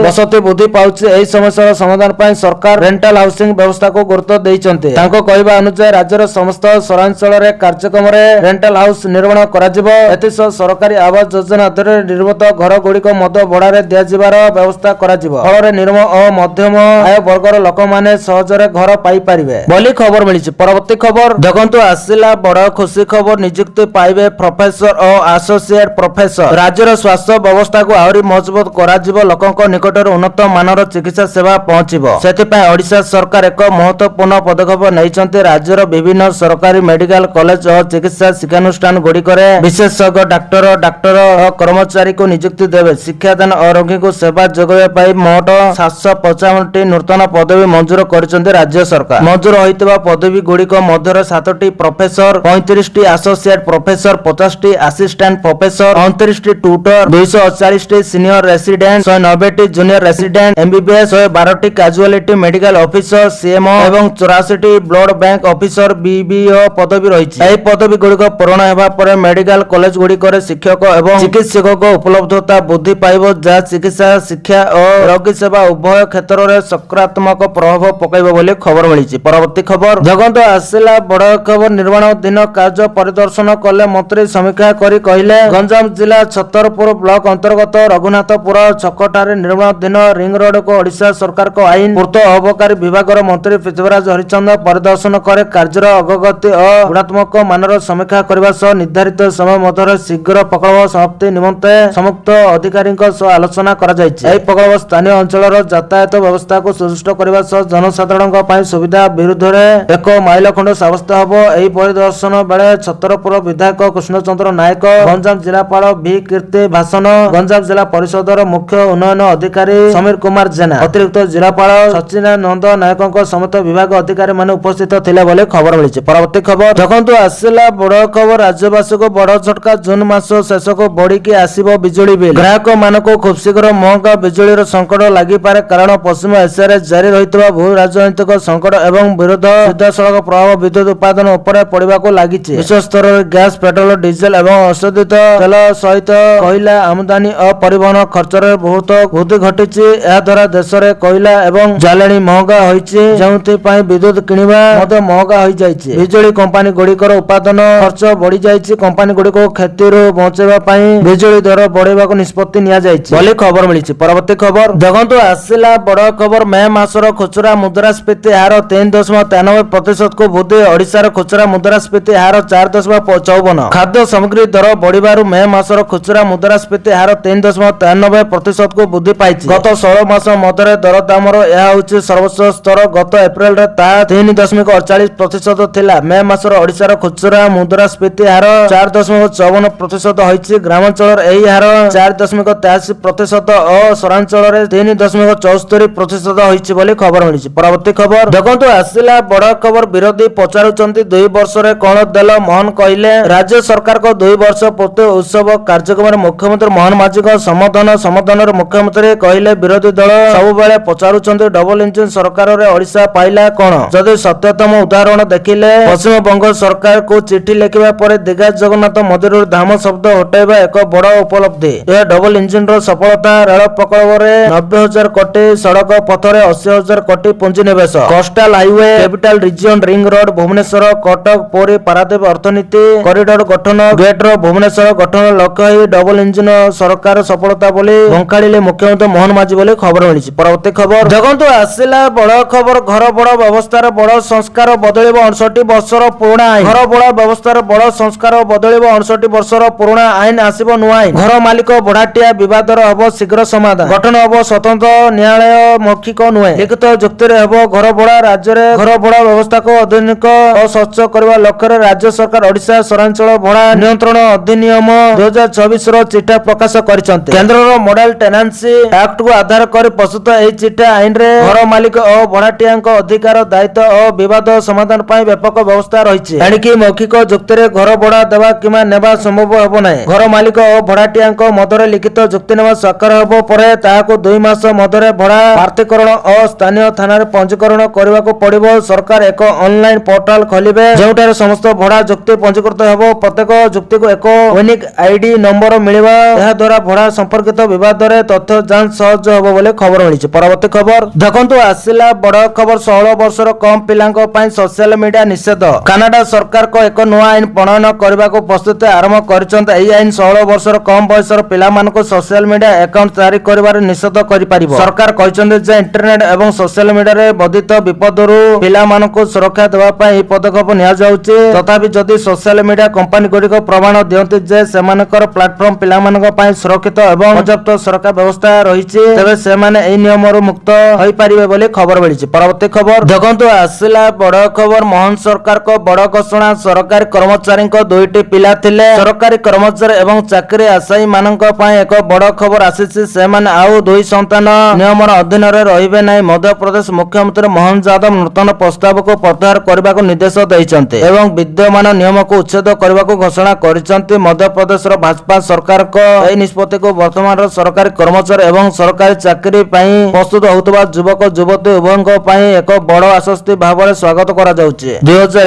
ବସତି ବୃଦ୍ଧି ପାଉଛି। ଏହି ସମସ୍ୟାର ସମାଧାନ ପାଇଁ ସରକାର ରେଣ୍ଟାଲ ହାଉସିଂ ବ୍ୟବସ୍ଥାକୁ ଗୁରୁତ୍ୱ ଦେଇଛନ୍ତି। ତାଙ୍କ କହିବା ଅନୁଯାୟୀ ରାଜ୍ୟର ସମସ୍ତ ସହରାଞ୍ଚଳରେ କାର୍ଯ୍ୟକ୍ରମରେ ରେଣ୍ଟାଲ ହାଉସ୍ ନିର୍ମାଣ କରାଯିବ। ଏଥିସହ ସରକାରୀ ଆବାସ ଯୋଜନା ଅଧୀନରେ ନିର୍ମିତ ଘର ଗୁଡ଼ିକ ମଧ୍ୟ ଭଡ଼ାରେ ଦିଆଯିବାର ବ୍ୟବସ୍ଥା କରାଯିବ। ଫଳରେ ନିମ୍ନ ଓ ମଧ୍ୟମ ଆୟ ବର୍ଗର ଲୋକମାନେ ସହଜରେ ଘର ପାଇପାରିବେ ବୋଲି ଖବର ମିଳିଛି। ପରବର୍ତ୍ତୀ ଖବର ଦେଖନ୍ତୁ, ଆସିଲା ବଡ଼ ଖୁସି ଖବର। ନିଯୁକ୍ତି ପାଇବେ ପ୍ରଫେସର ଓ ଆସୋସିଏଟ ପ୍ରଫେସର। ରାଜ୍ୟର ସ୍ୱାସ୍ଥ୍ୟ ବ୍ୟବସ୍ଥାକୁ ଆହୁରି ମଜବୁତ କରାଯିବ, ଲୋକଙ୍କ ନିକଟରେ ଉନ୍ନତ ମାନର ଚିକିତ୍ସା ସେବା ପହଞ୍ଚିବ। ସେଥିପାଇଁ ଓଡ଼ିଶା ସରକାର ଏକ ମହତ୍ୱପୂର୍ଣ୍ଣ ପଦକ୍ଷେପ ନେଇଛନ୍ତି। ରାଜ୍ୟର ବିଭିନ୍ନ ସରକାରୀ ମେଡିକାଲ କଲେଜ ଓ ଚିକିତ୍ସା ଶିକ୍ଷାନୁଷ୍ଠାନ ଗୁଡ଼ିକରେ ବିଶେଷଜ୍ଞ ଡାକ୍ତର ଓ କର୍ମଚାରୀଙ୍କୁ ନିଯୁକ୍ତି ଦେବେ। ଶିକ୍ଷାଦାନ ଓ ରୋଗୀଙ୍କୁ ସେବା ଯୋଗାଇବା ପାଇଁ ମୋଟ 755ଟି ନୂତନ ପଦବୀ ମଞ୍ଜୁର କରିଛନ୍ତି ରାଜ୍ୟ ସରକାର। ମଞ୍ଜୁର ହୋଇଥିବା ପଦବୀ ଗୁଡ଼ିକ ମଧ୍ୟରେ 7ଟି ପ୍ରଫେସର, 35ଟି ଆସୋସିଏଟ ପ୍ରଫେସର, 50ଟି ଆସିଷ୍ଟାଣ୍ଟ ପ୍ରଫେସର, 29ଟି ଟ୍ୟୁଟର, 248ଟି ସିନିୟର ରେସିଡେଣ୍ଟ, 190ଟି ଜୁନିୟର ରେସିଡେଣ୍ଟ MBBS, 112ଟି କାଜୁଆଲିଟି ମେଡିକାଲ ଅଫିସର CMO ଏବଂ 84ଟି ବ୍ଲଡ ବ୍ୟାଙ୍କ ଅଫିସର BBO ପଦବୀ ରହିଛି। ଏହି ପଦବୀ ଗୁଡ଼ିକ ପୂରଣ ହେବା ପରେ ମେଡିକାଲ କଲେଜ ଗୁଡ଼ିକରେ ଶିକ୍ଷକ ଏବଂ ଚିକିତ୍ସକଙ୍କ ଉପଲବ୍ଧତା ବୃଦ୍ଧି ପାଇବ, ଯାହା ଚିକିତ୍ସା, ଶିକ୍ଷା ଓ ରୋଗୀ ସେବା ଉଭୟ କ୍ଷେତ୍ରରେ ସକାରାତ୍ମକ ପ୍ରଭାବ ପକାଇବ ବୋଲି ଖବର ମିଳିଛି। ପରବର୍ତ୍ତୀ ଖବର, ଜଗନ୍ତ ଆସିଲା ବଡ଼ ଖବର। ନିର୍ମାଣ ଦିନ କାର୍ଯ୍ୟ ପରିଦର୍ଶନ କଲେ ମନ୍ତ୍ରୀ। ସମୀକ୍ଷା କରି କହିଲେ, ଗଞ୍ଜାମ ଜିଲ୍ଲା ଛତରପୁର ବ୍ଲକ ଅନ୍ତର୍ଗତ ରଘୁନାଥପୁର ଛକଠାରେ ନିର୍ମାଣ ଦିନ ରିଙ୍ଗ ରୋଡକୁ ଓଡ଼ିଶା ସରକାରଙ୍କ ଆଇନ ପୂର୍ତ୍ତ ଅବକାରୀ ବିଭାଗର ମନ୍ତ୍ରୀ ପୃଥ୍ୱୀରାଜ ହରିଚନ୍ଦନ ପରିଦର୍ଶନ କରି କାର୍ଯ୍ୟର ଅଗ୍ରଗତି ଓ ଗୁଣାତ୍ମକ ମାନର ସମୀକ୍ଷା କରିବା ସହ ନିର୍ଦ୍ଧାରିତ ସମୟ ମଧ୍ୟରେ ଶୀଘ୍ର ପ୍ରକଳ୍ପ ସମାପ୍ତି ନିମନ୍ତେ ସମ୍ପୃକ୍ତ ଅଧିକାରୀଙ୍କ ସହ ଆଲୋଚନା କରାଯାଇଛି। ଏହି ପ୍ରକଳ୍ପ ସ୍ଥାନୀୟ ଅଞ୍ଚଳର ଯାତାୟାତ ବ୍ୟବସ୍ଥାକୁ ସୁଦୃଢ଼ କରିବା ସହ ଜନସାଧାରଣଙ୍କ ପାଇଁ ସୁବିଧା ବିରୁଦ୍ଧରେ ଏକ ମାଇଲଖୁଣ୍ଟ ସାବ୍ୟସ୍ତ ହେବ। ଏହି ପରିଦର୍ଶନ ବେଳେ ଛତରପୁର ବିଧାୟକ କୃଷ୍ଣଚନ୍ଦ୍ର ନାୟକ, ଗଞ୍ଜାମ ଜିଲ୍ଲାପାଳ ଭି କୀର୍ତ୍ତି ଭାସନ, ଗଞ୍ଜାମ ଜିଲ୍ଲା ପରିଷଦର ମୁଖ୍ୟ ଉନ୍ନୟନ ଅଧିକାରୀ ସମୀର କୁମାର ଜେନା, ଅତିରିକ୍ତ ଜିଲ୍ଲାପାଳ ସଚିନାନନ୍ଦ ନାୟକଙ୍କ ସମେତ ବିଭାଗ ଅଧିକାରୀ ମାନେ ଉପସ୍ଥିତ ଥିଲେ ବୋଲି ଖବର ମିଳିଛି। ପରବର୍ତ୍ତୀ ଖବର, ଦେଖନ୍ତୁ ଆସିଲା ବଡ଼ ଖବର। ରାଜ୍ୟବାସୀଙ୍କୁ ବଡ଼ ଝଟକା। ଜୁନ ମାସ ଶେଷକୁ ବଢିକି ଆସିବ ବିଜୁଳି ବିଲ୍। ଗ୍ରାହକ ମାନଙ୍କୁ ଖୁବ୍ ଶୀଘ୍ର ମହଙ୍ଗା ବିଜୁଳିର ସଂକଟ ଲାଗିପାରେ, କାରଣ ପଶ୍ଚିମ ଏସିଆରେ ଜାରି ରହିଥିବା ଭୂ ରାଜନୈତିକ ସଂକଟ ଏବଂ ବିରୋଧ ସିଧାସଳଖ ପ୍ରଭାବ ବିଦ୍ୟୁତ ଉତ୍ପାଦନ ଉପରେ ପଡ଼ିବାକୁ ଲାଗିଛି। ବିଶ୍ୱ ସ୍ତରରେ ଗ୍ୟାସ, ପେଟ୍ରୋଲ, ଡିଜେଲ ଏବଂ ଅଶୋଧିତ ତେଲ ସହିତ କୋଇଲା ଆମଦାନୀ ଓ ପରିବହନ ଖର୍ଚ୍ଚରେ ବହୁତ ବୃଦ୍ଧି ଘଟିଛି। ଏହାଦ୍ୱାରା ଦେଶରେ କୋଇଲା ଏବଂ ଜାଳେଣୀ ମହଙ୍ଗା ହୋଇଛି, ଯେଉଁଥିପାଇଁ ବିଦ୍ୟୁତ କିଣିବା ମଧ୍ୟ ମହଙ୍ଗା ହୋଇଯାଇଛି। ବିଜୁଳି କମ୍ପାନୀ ଗୁଡ଼ିକର ଉତ୍ପାଦନ ଖର୍ଚ୍ଚ ବଢିଯାଇଛି। କମ୍ପାନୀ ଗୁଡ଼ିକୁ କ୍ଷତିରୁ ବଞ୍ଚାଇବା ପାଇଁ ବିଜୁଳି ଦର ବଢାଇବାକୁ ନିଷ୍ପତ୍ତି ନିଆଯାଇଛି ବୋଲି ଖବର ମିଳିଛି। ପରବର୍ତ୍ତୀ ଖବର, ଦେଖନ୍ତୁ ଆସିଲା ବଡ଼ ଖବର। ମେ ମାସର ଖୁଚୁରା ମୁଦ୍ରାସ୍ଫୀତି ହାର 3.93%କୁ ବୃଦ୍ଧି। ଓଡ଼ିଶାର ଖୁଚୁରା ମୁଦ୍ରାସ୍ଫୀତି ହାର 4.54%। ଖାଦ୍ୟ ସାମଗ୍ରୀ ଦର ବଢିବାରୁ ମେ ମାସର ଖୁଚୁରା ମୁଦ୍ରାସ୍ଫୀତି ହାର 3.93%କୁ ବୃଦ୍ଧି ପାଇଛି। ଗତ 16 ମାସ ମଧ୍ୟରେ ଦରଦାମର ଏହା ହେଉଛି ସର୍ବୋଚ୍ଚ ସ୍ତର। ଗତ ଏପ୍ରିଲରେ ତାହା 3.48% ଥିଲା। ମେ ମାସରେ ଓଡ଼ିଶାର ଖୁଚୁରା ମୁଦ୍ରାସ୍ଫୀତି ହାର 4.54% ହୋଇଛି। ଗ୍ରାମାଞ୍ଚଳରେ ଏହି ହାର 4.83% ଓ ସହରାଞ୍ଚଳରେ 3.74% ହୋଇଛି ବୋଲି ଖବର ମିଳିଛି। ପରବର୍ତ୍ତୀ ଖବର, ଦେଖନ୍ତୁ ଆସିଲା ବଡ଼ ଖବର। ବିରୋଧୀ ପଚାରୁଛନ୍ତି 2 ବର୍ଷରେ କଣ ଦେଲ? ମୋହନ କହିଲେ, ରାଜ୍ୟ ସରକାରଙ୍କ 2 ବର୍ଷ ପୂର୍ତ୍ତି ଉତ୍ସବ କାର୍ଯ୍ୟକ୍ରମରେ ମୁଖ୍ୟମନ୍ତ୍ରୀ ମୋହନ ମାଝୀଙ୍କ ସମାଧାନରେ ମୁଖ୍ୟମନ୍ତ୍ରୀ କହିଲେ, ବିରୋଧୀ ଦଳ ସବୁବେଳେ ପଚାରୁଛନ୍ତି ଡବଲ ଇଞ୍ଜିନ ସରକାରରେ ଓଡ଼ିଶା ପାଇଲା କଣ? ଯଦି ସତ୍ୟତମ ଉଦାହରଣ ଦେଖିଲେ, ପଶ୍ଚିମବଙ୍ଗ ସରକାରକୁ ଚିଠି ଲେଖିବା ପରେ ଦୀଘା ଜଗନ୍ନାଥ ମନ୍ଦିରରୁ ଧାମ ଶବ୍ଦ ହଟାଇବା ଏକ ବଡ଼ ଉପଲବ୍ଧି। ଏହା ଡବଲ ଇଞ୍ଜିନର ସଫଳତା। ରେଳ ପ୍ରକଳ୍ପରେ 90,000 କୋଟି, ସଡ଼କ ପଥରେ 80,000 କୋଟି ପୁଞ୍ଜିନିବେଶ, coastal highway, capital region ring road, Bhubaneswar, Cuttack, Puri, Paradip ଅର୍ଥନୀତି କରିଡର ଗଠନ, ଗ୍ରେଟର ଭୁବନେଶ୍ୱର ଗଠନ ଲକ୍ଷ୍ୟ ଏହି ଡବଲ ଇଞ୍ଜିନ ସରକାର ସଫଳତା ବୋଲି ବଙ୍କାଳିଲେ ମୁଖ୍ୟମନ୍ତ୍ରୀ ମୋହନ ମାଝୀ ବୋଲି ଖବର ମିଳିଛି। ପରବର୍ତ୍ତୀ ଖବର, ଦେଖନ୍ତୁ ଆସିଲା ବଡ଼ ଖବର। ଘର ଭଡ଼ା ବ୍ୟବସ୍ଥାରେ ବଡ଼ ସଂସ୍କାର ବଦଳିବ 69 ବର୍ଷର ପୁରୁଣା ଆଇନ। ଘର ଭଡ଼ା ବ୍ୟବସ୍ଥାରେ ବଡ଼ ସଂସ୍କାର ବଦଳିବ 69 ବର୍ଷର ପୁରୁଣା ଆଇନ, ଆସିବ ନୂଆ ଆଇନ। ଘର ମାଲିକ ଭଡ଼ାଟିଆ ବିବାଦର ହେବ ଶୀଘ୍ର ସମାଧାନ। ଗଠନ ହେବ ସ୍ୱତନ୍ତ୍ର ନ୍ୟାୟାଳୟ, ମୌଖିକ ନୁହେଁ ଲିଖିତ ଯୁକ୍ତିରେ ହେବ ଘର ଭଡ଼ା। ରାଜ୍ୟରେ ଘର ଭଡ଼ା ବ୍ୟବସ୍ଥାକୁ ଆଧୁନିକ ଓ ସ୍ୱଚ୍ଛ କରିବା ଲକ୍ଷ୍ୟରେ ରାଜ୍ୟ ସରକାର ଓଡ଼ିଶା ସହରାଞ୍ଚଳ ଭଡ଼ା ନିୟନ୍ତ୍ରଣ ଅଧିନିୟମ 2024ର ଚିଠା ପ୍ରକାଶ କରିଛନ୍ତି। କେନ୍ଦ୍ରର ମଡେଲ ଟେନାନ୍ସି ଆକ୍ଟକୁ ଆଧାର କରି ପ୍ରସ୍ତୁତ ଏହି ଚିଠା ଆଇନରେ ଘର ମାଲିକ ଓ ଭଡ଼ାଟିଆଙ୍କ ଅଧିକାର, ଦାୟିତ୍ୱ ଓ ବିବାଦ ସମାଧାନ ପାଇଁ ବ୍ୟାପକ ବ୍ୟବସ୍ଥା ରହିଛି। ଏଣିକି ମୌଖିକ ଯୁକ୍ତିରେ ଘର ଭଡ଼ା ଦେବା କିମ୍ବା ନେବା ସମ୍ଭବ ହେବ ନାହିଁ। ଘର ମାଲିକ ଓ ଭଡ଼ାଟିଆଙ୍କ ମଧ୍ୟରେ ଲିଖିତ ଚୁକ୍ତିନାମା ସ୍ୱାକ୍ଷର ହେବ ପରେ ତାହାକୁ 2 ମାସ ମଧ୍ୟରେ ଭଡ଼ା ପ୍ରାର୍ଥୀକରଣ ଓ ସ୍ଥାନୀୟ ଥାନାରେ ପଞ୍ଜୀକରଣ କରିବାକୁ ପଡ଼ିବ। ସରକାର ଏକ ଅନଲାଇନ ପୋର୍ଟାଲ ଖୋଲିବେ, ଯେଉଁଠାରେ ସମସ୍ତ ଭଡ଼ା ଯୁକ୍ତି ପଞ୍ଜୀକୃତ ହେବ। ପ୍ରତ୍ୟେକ ଯୁକ୍ତିକୁ ଏକ ୟୁନିକ୍ ଆଇଡି ନମ୍ବର ମିଳିବ। ଏହା ଦ୍ୱାରା ଭଡ଼ା ସମ୍ପର୍କିତ ବିବାଦରେ ତଥ୍ୟ ଯାଞ୍ଚ ସହଜ ହେବ ବୋଲି ଖବର ମିଳିଛି। ପରବର୍ତ୍ତୀ ଖବର, ଦେଖନ୍ତୁ ଆସିଲା ବଡ଼ ଖବର। 16 ବର୍ଷର କମ ପିଲାଙ୍କ ପାଇଁ ସୋସିଆଲ ମିଡିଆ ନିଷେଧ। କାନାଡା ସରକାରଙ୍କ ଏକ ନୂଆ ଆଇନ ପ୍ରଣୟନ କରିବାକୁ ପ୍ରସ୍ତୁତି ଆରମ୍ଭ କରିଛନ୍ତି। ଏହି ଆଇନ 16 ବର୍ଷର କମ ବୟସର ପିଲାମାନଙ୍କୁ ସୋସିଆଲ ମିଡିଆ ଆକାଉଣ୍ଟ ଜାରି କରିବାରେ ନିଷେଧ କରିପାରିବ। ସରକାର କହିଛନ୍ତି ଯେ ଇଣ୍ଟରନେଟ ଏବଂ ସୋସିଆଲ ମିଡିଆରେ ବର୍ଦ୍ଧିତ ବିପଦରୁ ପିଲାମାନଙ୍କୁ ସୁରକ୍ଷା ଦେବା ପାଇଁ ଏହି ପଦକ୍ଷେପ ନିଆଯାଉଛି। ତଥାପି ଯଦି ସୋସିଆଲ ମିଡିଆ କମ୍ପାନୀ ଗୁଡ଼ିକ ପ୍ରମାଣ ଦିଅନ୍ତି ଯେ ସେମାନଙ୍କର ପ୍ଲାଟଫର୍ମ ପିଲାମାନଙ୍କ ପାଇଁ ସୁରକ୍ଷିତ ଏବଂ ପର୍ଯ୍ୟାପ୍ତ ସୁରକ୍ଷା ବ୍ୟବସ୍ଥା ରହିଛି, ତେବେ ସେମାନେ ଏହି ନିୟମରୁ ମୁକ୍ତ ହୋଇପାରିବେ ବୋଲି ଖବର ମିଳିଛି। ପରବର୍ତ୍ତୀ ଖବର, ଦେଖନ୍ତୁ ଆସିଲା ବଡ଼ ଖବର। ମୋହନ ସରକାରଙ୍କ ବଡ଼ ଘୋଷଣା। ସରକାରୀ କର୍ମଚାରୀଙ୍କ 2ଟି ପିଲା ଥିଲେ। ସରକାରୀ କର୍ମଚାରୀ ଏବଂ ଚାକିରି ଆଶାୟୀ ମାନଙ୍କ ପାଇଁ ଏକ ବଡ଼ ଖବର ଆସିଛି। ସେମାନେ ଆଉ 2 ସନ୍ତାନ ନିୟମର ଅଧୀନରେ ରହିବେ ନାହିଁ। ମଧ୍ୟପ୍ରଦେଶ ମୁଖ୍ୟମନ୍ତ୍ରୀ ମୋହନ ଯାଦବ ନୂତନ ପ୍ରସ୍ତାବକୁ ପ୍ରତ୍ୟାହାର କରିବାକୁ ନିର୍ଦ୍ଦେଶ ଦେଇଛନ୍ତି ଏବଂ ବିଦ୍ୟମାନ ନିୟମକୁ ଉଚ୍ଛେଦ କରିବାକୁ ଘୋଷଣା କରିଛନ୍ତି। ମଧ୍ୟପ୍ରଦେଶର ଭାଜପା ସରକାରଙ୍କ ଏହି ନିଷ୍ପତ୍ତିକୁ ବର୍ତ୍ତମାନର ସରକାରୀ କର୍ମଚାରୀ ଏବଂ ସରକାରୀ ଚାକିରି ପାଇଁ ପ୍ରସ୍ତୁତ ହେଉଥିବା ଯୁବକ ଯୁବତୀ ଉଭୟଙ୍କ ପାଇଁ ଏକ ବଡ଼ ଆଶ୍ୱସ୍ତି ଭାବରେ ସ୍ୱାଗତ କରାଯାଉଛି।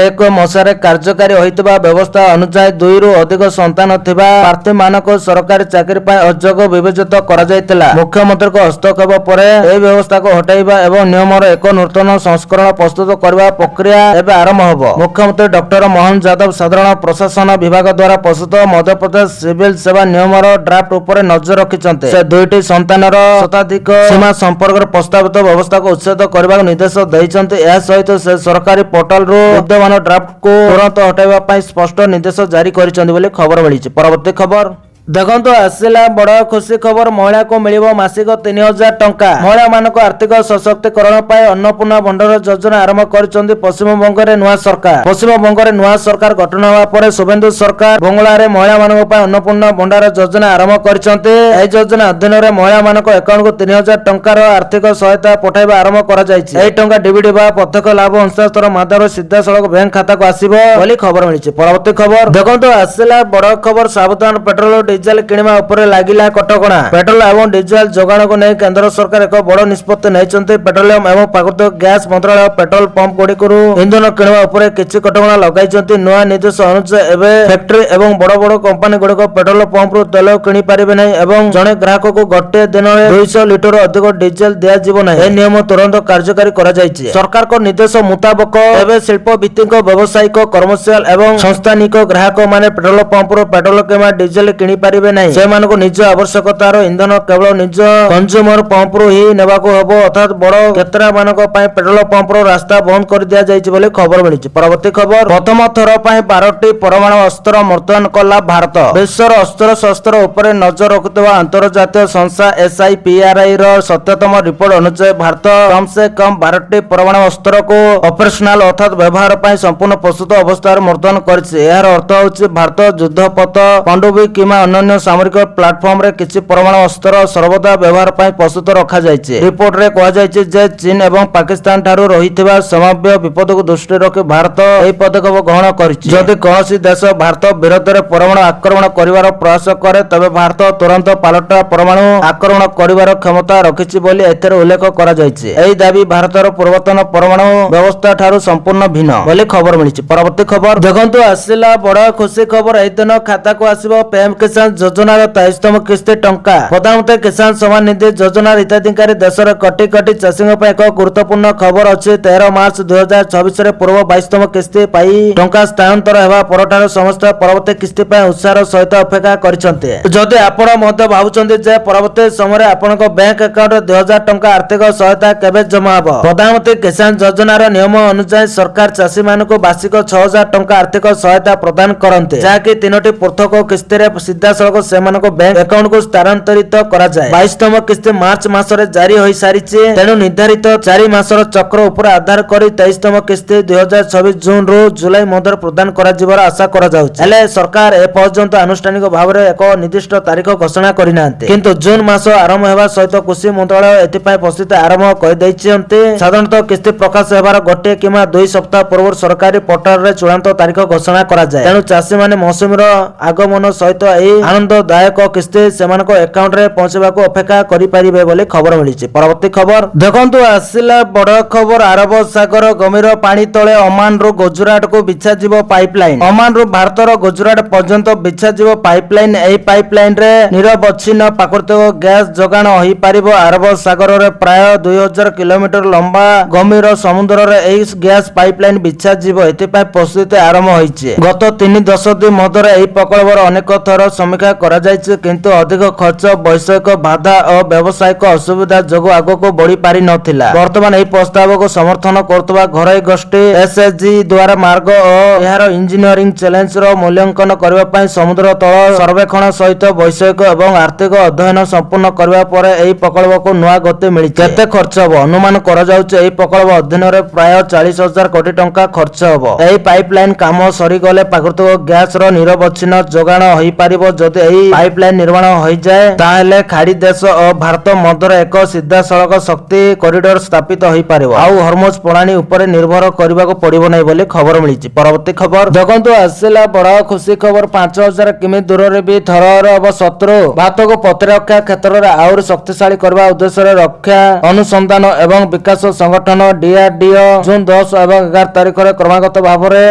2001 ମସିହାରେ କାର୍ଯ୍ୟକାରୀ ହୋଇଥିବା ବ୍ୟବସ୍ଥା ଅନୁଯାୟୀ 2ରୁ ଅଧିକ ସନ୍ତାନ ଥିବା ପ୍ରାର୍ଥୀମାନଙ୍କୁ ସରକାରୀ ଚାକିରି ପାଇଁ ଅଯୋଗ୍ୟ ବିବେଚିତ କରାଯାଇଥିଲା। ମୁଖ୍ୟମନ୍ତ୍ରୀଙ୍କ ହସ୍ତକ୍ଷେପ ପରେ ଏହି ବ୍ୟବସ୍ଥାକୁ ହଟାଇବା ଏବଂ ନିୟମର ଏକ ନୂତନ ସଂସ୍କରଣ ପ୍ରସ୍ତୁତ କରିବା ପ୍ରକ୍ରିୟା ଏବେ ଆରମ୍ଭ ହେବ। ମୁଖ୍ୟମନ୍ତ୍ରୀ ଡକ୍ଟର ମୋହନ ଯାଦବ ସାଧାରଣ ପ୍ରଶାସନ ବିଭାଗ ଦ୍ୱାରା ପ୍ରସ୍ତୁତ ମଧ୍ୟପ୍ରଦେଶ ସିଭିଲ ସେବା ନିୟମର ଡ୍ରାଫ୍ଟ ଉପରେ ନଜର ରଖିଛନ୍ତି। ସେ 2ଟି ସନ୍ତାନର ଶତାଧିକ ସୀମା ସମ୍ପର୍କରେ ପ୍ରସ୍ତାବିତ ବ୍ୟବସ୍ଥାକୁ ଉଚ୍ଛେଦ କରିବାକୁ ନିର୍ଦ୍ଦେଶ ଦେଇଛନ୍ତି। ଏହା ସହିତ ସେ ସରକାରୀ ପୋର୍ଟାଲରୁ ବିଦ୍ୟମାନ ଡ୍ରାଫ୍ଟକୁ ତୁରନ୍ତ ହଟାଇବା ପାଇଁ ସ୍ପଷ୍ଟ ନିର୍ଦ୍ଦେଶ ଜାରି କରିଛନ୍ତି ବୋଲି ଖବର ମିଳିଛି। ପରବର୍ତ୍ତୀ ଖବର ଦେଖନ୍ତୁ, ଆସିଲା ବଡ ଖୁସି ଖବର। ମହିଳାକୁ ମିଳିବ ମାସିକ 3000 ଟଙ୍କା। ମହିଳାମାନଙ୍କ ଆର୍ଥିକ ସଶକ୍ତିକରଣ ପାଇଁ ଅନ୍ନପୂର୍ଣ୍ଣା ଭଣ୍ଡାର ଯୋଜନା ଆରମ୍ଭ କରିଛନ୍ତି ପଶ୍ଚିମବଙ୍ଗରେ ନୂଆ ସରକାର। ପଶ୍ଚିମବଙ୍ଗରେ ନୂଆ ସରକାର ଗଠନ ହେବା ପରେ ଶୁଭେନ୍ଦୁ ସରକାର ବଙ୍ଗଳାରେ ମହିଳାମାନଙ୍କ ପାଇଁ ଅନ୍ନପୂର୍ଣ୍ଣା ଭଣ୍ଡାର ଯୋଜନା ଆରମ୍ଭ କରିଛନ୍ତି। ଏହି ଯୋଜନା ଅଧୀନରେ ମହିଳାମାନଙ୍କ ଆକାଉଣ୍ଟକୁ 3000 ଟଙ୍କାର ଆର୍ଥିକ ସହାୟତା ପଠାଇବା ଆରମ୍ଭ କରାଯାଇଛି। ଏହି ଟଙ୍କା ଡିବିଟି ବା ପ୍ରତ୍ୟକ୍ଷ ଲାଭ ହସ୍ତାନ୍ତର ମାଧ୍ୟମରେ ସିଧାସଳଖ ବ୍ୟାଙ୍କ ଖାତାକୁ ଆସିବ ବୋଲି ଖବର ମିଳିଛି। ପରବର୍ତ୍ତୀ ଖବର ଦେଖନ୍ତୁ, ଆସିଲା ବଡ ଖବର। ସାବଧାନ, ପେଟ୍ରୋଲ ଡିଜେଲ କିଣିବା ଉପରେ ଲାଗିଲା କଟକଣା। ପେଟ୍ରୋଲ ଏବଂ ଡିଜେଲ ଯୋଗାଣକୁ ନେଇ କେନ୍ଦ୍ର ସରକାର ଏକ ବଡ ନିଷ୍ପତ୍ତି ନେଇଛନ୍ତି। ପେଟ୍ରୋଲିୟମ ଏବଂ ପ୍ରାକୃତିକ ଗ୍ୟାସ ମନ୍ତ୍ରାଳୟ ପେଟ୍ରୋଲ ପମ୍ପ ଗୁଡିକରୁ ଇନ୍ଧନ କିଣିବା ଉପରେ କିଛି କଟକଣା ଲଗାଇଛନ୍ତି। ନୂଆ ନିର୍ଦ୍ଦେଶ ଅନୁଯାୟୀ ଏବେ ଫ୍ୟାକ୍ଟ୍ରି ଏବଂ ବଡ ବଡ କମ୍ପାନୀ ଗୁଡିକ ପେଟ୍ରୋଲ ପମ୍ପରୁ ତେଲ କିଣି ପାରିବେ ନାହିଁ ଏବଂ ଜଣେ ଗ୍ରାହକକୁ ଗୋଟିଏ ଦିନରେ 200 ଲିଟର ଅଧିକ ଡିଜେଲ ଦିଆଯିବ ନାହିଁ। ଏହି ନିୟମ ତୁରନ୍ତ କାର୍ଯ୍ୟକାରୀ କରାଯାଇଛି। ସରକାରଙ୍କ ନିର୍ଦ୍ଦେଶ ମୁତାବକ ଏବେ ଶିଳ୍ପ ଭିତ୍ତିକ ବ୍ୟବସାୟିକ କମର୍ସିଆଲ ଏବଂ ସଂସ୍ଥାନିକ ଗ୍ରାହକ ମାନେ ପେଟ୍ରୋଲ ପମ୍ପରୁ ପେଟ୍ରୋଲ କିମ୍ବା ଡିଜେଲ କିଣି ପାରିବେ ନାହିଁ। ସେମାନଙ୍କୁ ନିଜ ଆବଶ୍ୟକତାର ଇନ୍ଧନ କେବଳ ନିଜ କନଜ୍ୟୁମର ପମ୍ପରୁ ହିଁ ନେବାକୁ ହେବ। ଅର୍ଥାତ ବଡ କ୍ରେତା ମାନଙ୍କ ପାଇଁ ପେଟ୍ରୋଲ ପମ୍ପର ରାସ୍ତା ବନ୍ଦ କରି ଦିଆଯାଇଛି ବୋଲି ଖବର ମିଳିଛି। ପରବର୍ତ୍ତୀ ଖବର ପ୍ରଥମ ଥର ପାଇଁ 12ଟି ପରମାଣୁ ଅସ୍ତ୍ର ମୁତୟନ କଲା ଭାରତ। ବିଶ୍ୱର ଅସ୍ତ୍ରଶସ୍ତ୍ର ଉପରେ ନଜର ରଖୁଥିବା ଅନ୍ତର୍ଜାତୀୟ ସଂସ୍ଥା SIPRI ର ସତ୍ୟତମ ରିପୋର୍ଟ ଅନୁଯାୟୀ ଭାରତ କମ ସେ କମ 12ଟି ପରମାଣୁ ଅସ୍ତ୍ରକୁ ଅପରେସନାଲ ଅର୍ଥାତ ବ୍ୟବହାର ପାଇଁ ସମ୍ପୂର୍ଣ୍ଣ ପ୍ରସ୍ତୁତ ଅବସ୍ଥାରେ ମୁତୟନ କରିଛି। ଏହାର ଅର୍ଥ ହେଉଛି ଭାରତ ଯୁଦ୍ଧପଥ, ପଣ୍ଡୁବି କିମ୍ବା ଅନ୍ୟାନ୍ୟ ସାମରିକ ପ୍ଲାଟଫର୍ମରେ କିଛି ପରମାଣୁ ଅସ୍ତ୍ର ସର୍ବଦା ବ୍ୟବହାର ପାଇଁ ପ୍ରସ୍ତୁତ ରଖାଯାଇଛି। ରିପୋର୍ଟରେ କୁହାଯାଇଛି ଯେ ଚୀନ ଏବଂ ପାକିସ୍ତାନ ଠାରୁ ରହିଥିବା ସମ୍ଭାବ୍ୟ ବିପଦକୁ ଦୃଷ୍ଟିରେ ରଖି ଭାରତ ଏହି ପଦକ୍ଷେପ ଗ୍ରହଣ କରିଛି। ଯଦି କୌଣସି ଦେଶ ଭାରତ ବିରୋଧରେ ପରମାଣୁ ଆକ୍ରମଣ କରିବାର ପ୍ରୟାସ କରେ ତେବେ ଭାରତ ତୁରନ୍ତ ପାଲଟା ପରମାଣୁ ଆକ୍ରମଣ କରିବାର କ୍ଷମତା ରଖିଛି ବୋଲି ଏଥିରେ ଉଲ୍ଲେଖ କରାଯାଇଛି। ଏହି ଦାବି ଭାରତର ପୂର୍ବତନ ପରମାଣୁ ବ୍ୟବସ୍ଥା ଠାରୁ ସମ୍ପୂର୍ଣ୍ଣ ଭିନ୍ନ ବୋଲି ଖବର ମିଳିଛି। ପରବର୍ତ୍ତୀ ଖବର ଦେଖନ୍ତୁ, ଆସିଲା ବଡ ଖୁସି ଖବର। ଏହି ଦିନ ଖାତାକୁ ଆସିବ PM କିଷାନ ଯୋଜନାର 23ତମ କିସ୍ତି ଟଙ୍କା। ପ୍ରଧାନମନ୍ତ୍ରୀ କିଷାନ ସମ୍ମାନ ନିଧି ଯୋଜନାର ହିତାଧିକାରୀ ଦେଶର କୋଟି କୋଟି ଚାଷୀଙ୍କ ପାଇଁ ଏକ ଗୁରୁତ୍ୱପୂର୍ଣ୍ଣ ଖବର ଅଛି। 13 ମାର୍ଚ୍ଚ 2024ରେ ପୂର୍ବ 22ତମ କିସ୍ତି ପାଇ ଟଙ୍କା ସ୍ଥାନାନ୍ତର ହେବା ପରଠାରୁ ସମସ୍ତେ ପରବର୍ତ୍ତୀ କିସ୍ତି ପାଇଁ ଉତ୍ସାହର ସହିତ ଅପେକ୍ଷା କରିଛନ୍ତି। ଯଦି ଆପଣ ମଧ୍ୟ ଭାବୁଛନ୍ତି ଯେ ପରବର୍ତ୍ତୀ ସମୟରେ ଆପଣଙ୍କ ବ୍ୟାଙ୍କ ଆକାଉଣ୍ଟରେ 2000 ଟଙ୍କା ଆର୍ଥିକ ସହାୟତା କେବେ ଜମା ହେବ, ପ୍ରଧାନମନ୍ତ୍ରୀ କିଷାନ ଯୋଜନାର ନିୟମ ଅନୁଯାୟୀ ସରକାର ଚାଷୀମାନଙ୍କୁ ବାର୍ଷିକ 6000 ଟଙ୍କା ଆର୍ଥିକ ସହାୟତା ପ୍ରଦାନ କରନ୍ତି, ଯାହାକି 3ଟି ପୃଥକ କିସ୍ତିରେ ସିଧାସଳଖ ସେମାନଙ୍କ ବ୍ୟାଙ୍କ ଆକାଉଣ୍ଟକୁ ସ୍ଥାନାନ୍ତରିତ କରାଯାଏ। 22ତମ କିସ୍ତି ମାର୍ଚ୍ଚ ମାସରେ ଜାରି ହୋଇସାରିଛି। ତେଣୁ ନିର୍ଦ୍ଧାରିତ 4 ମାସର ଚକ୍ର ଉପରେ ଆଧାର କରି 23ତମ କିସ୍ତି 2024 ଜୁନରୁ ଜୁଲାଇ ମଧ୍ୟରେ ପ୍ରଦାନ କରାଯିବାର ଆଶା କରାଯାଉଛି। ହେଲେ ସରକାର ଏପର୍ଯ୍ୟନ୍ତ ଆନୁଷ୍ଠାନିକ ଭାବରେ ଏକ ନିର୍ଦ୍ଦିଷ୍ଟ ତାରିଖ ଘୋଷଣା କରିନାହାନ୍ତି। କିନ୍ତୁ ଜୁନ ମାସ ଆରମ୍ଭ ହେବା ସହିତ କୃଷି ମନ୍ତ୍ରାଳୟ ଏଥିପାଇଁ ପ୍ରସ୍ତୁତି ଆରମ୍ଭ କରିଦେଇଛନ୍ତି। ସାଧାରଣତଃ କିସ୍ତି ପ୍ରକାଶ ହେବାର 1 କିମ୍ବା 2 ସପ୍ତାହ ପୂର୍ବରୁ ସରକାରୀ ପୋର୍ଟାଲରେ ଚୂଡ଼ାନ୍ତ ତାରିଖ ଘୋଷଣା କରାଯାଏ। ତେଣୁ ଚାଷୀମାନେ ମୌସୁମୀର ଆଗମନ ସହିତ ଏହି ଆନନ୍ଦଦାୟକ କିସ୍ତି ସେମାନଙ୍କ ଆକାଉଣ୍ଟରେ ପହଞ୍ଚିବାକୁ ଅପେକ୍ଷା କରିପାରିବେ ବୋଲି ଖବର ମିଳିଛି। ପରବର୍ତ୍ତୀ ଖବର ଦେଖନ୍ତୁ, ଆସିଲା ବଡ ଖବର। ଆରବ ସାଗର ଗଭୀର ପାଣି ତଳେ ଓମାନରୁ ଗୁଜରାଟକୁ ବିଛାଯିବ ପାଇପଲାଇନ। ଓମାନରୁ ଭାରତର ଗୁଜରାଟ ପର୍ଯ୍ୟନ୍ତ ବିଛାଯିବ ପାଇପଲାଇନ। ଏହି ପାଇପଲାଇନରେ ନିରବଚ୍ଛିନ୍ନ ପ୍ରାକୃତିକ ଗ୍ୟାସ ଯୋଗାଣ ହୋଇପାରିବ। ଆରବ ସାଗରରେ ପ୍ରାୟ 2000 କିଲୋମିଟର ଲମ୍ବା ଗଭୀର ସମୁଦ୍ରରେ ଏହି ଗ୍ୟାସ ପାଇପଲାଇନ ବିଛାଯିବ। ଏଥିପାଇଁ ପ୍ରସ୍ତୁତି ଆରମ୍ଭ ହୋଇଛି। ଗତ 3 ଦଶନ୍ଧି ମଧ୍ୟରେ ଏହି ପ୍ରକଳ୍ପର ଅନେକ ଥର ସମୀକ୍ଷା କରାଯାଇଛି, କିନ୍ତୁ ଅଧିକ ଖର୍ଚ୍ଚ, ବୈଷୟିକ ବାଧା ଓ ବ୍ୟବସାୟିକ ଅସୁବିଧା ଯୋଗୁଁ ଆଗକୁ ବଢି ପାରିନଥିଲା। ବର୍ତ୍ତମାନ ଏହି ପ୍ରସ୍ତାବକୁ ସମର୍ଥନ କରୁଥିବା ଘରୋଇ ଗୋଷ୍ଠୀ SSG ଦ୍ୱାରା ମାର୍ଗ ଓ ଏହାର ଇଞ୍ଜିନିୟରିଂ ଚ୍ୟାଲେଞ୍ଜର ମୂଲ୍ୟାଙ୍କନ କରିବା ପାଇଁ ସମୁଦ୍ର ତଳ ସର୍ବେକ୍ଷଣ ସହିତ ବୈଷୟିକ ଏବଂ ଆର୍ଥିକ ଅଧ୍ୟୟନ ସମ୍ପୂର୍ଣ୍ଣ କରିବା ପରେ ଏହି ପ୍ରକଳ୍ପକୁ ନୂଆ ଗତି ମିଳିଛି। କେତେ ଖର୍ଚ୍ଚ ହେବ? ଅନୁମାନ କରାଯାଉଛି ଏହି ପ୍ରକଳ୍ପ ଅଧୀନରେ ପ୍ରାୟ 40,000 କୋଟି ଟଙ୍କା ଖର୍ଚ୍ଚ ହେବ। ଏହି ପାଇପଲାଇନ କାମ ସରିଗଲେ ପ୍ରାକୃତିକ ଗ୍ୟାସର ନିରବଚ୍ଛିନ୍ନ ଯୋଗାଣ ହୋଇପାରିବ, ଯଦି ଏହି ପାଇପଲାଇନ ନିର୍ମାଣ ହୋଇଯାଏ ତାହେଲେ ଖାଡ଼ି ଦେଶ ଓ ଭାରତ ମଧ୍ୟରେ ଏକ ସିଧାସଳଖ ଶକ୍ତି କରିଡର ସ୍ଥାପିତ ହୋଇପାରିବ। ଆଉ ହରମୁଜ ପ୍ରଣାଳୀ ଉପରେ ନିର୍ଭର କରିବାକୁ ପଡିବ ନାହିଁ ବୋଲି ଖବର ମିଳିଛି। ପରବର୍ତ୍ତୀ ଖବର ଦେଖନ୍ତୁ ଆସିଲା ବଡ ଖୁସି ଖବର। 5000 କିମି ଦୂରରେ ବି ଥରରେ ହେବ ଶତ୍ରୁ। ଭାରତକୁ ପ୍ରତିରକ୍ଷା କ୍ଷେତ୍ରରେ ଆହୁରି ଶକ୍ତିଶାଳୀ କରିବା ଉଦ୍ଦେଶ୍ୟରେ ରକ୍ଷା ଅନୁସନ୍ଧାନ ଏବଂ ବିକାଶ ସଂଗଠନ DRDO ଜୁନ 10 ଏବଂ 11 ତାରିଖରେ କ୍ରମାଗତ ଭାବରେ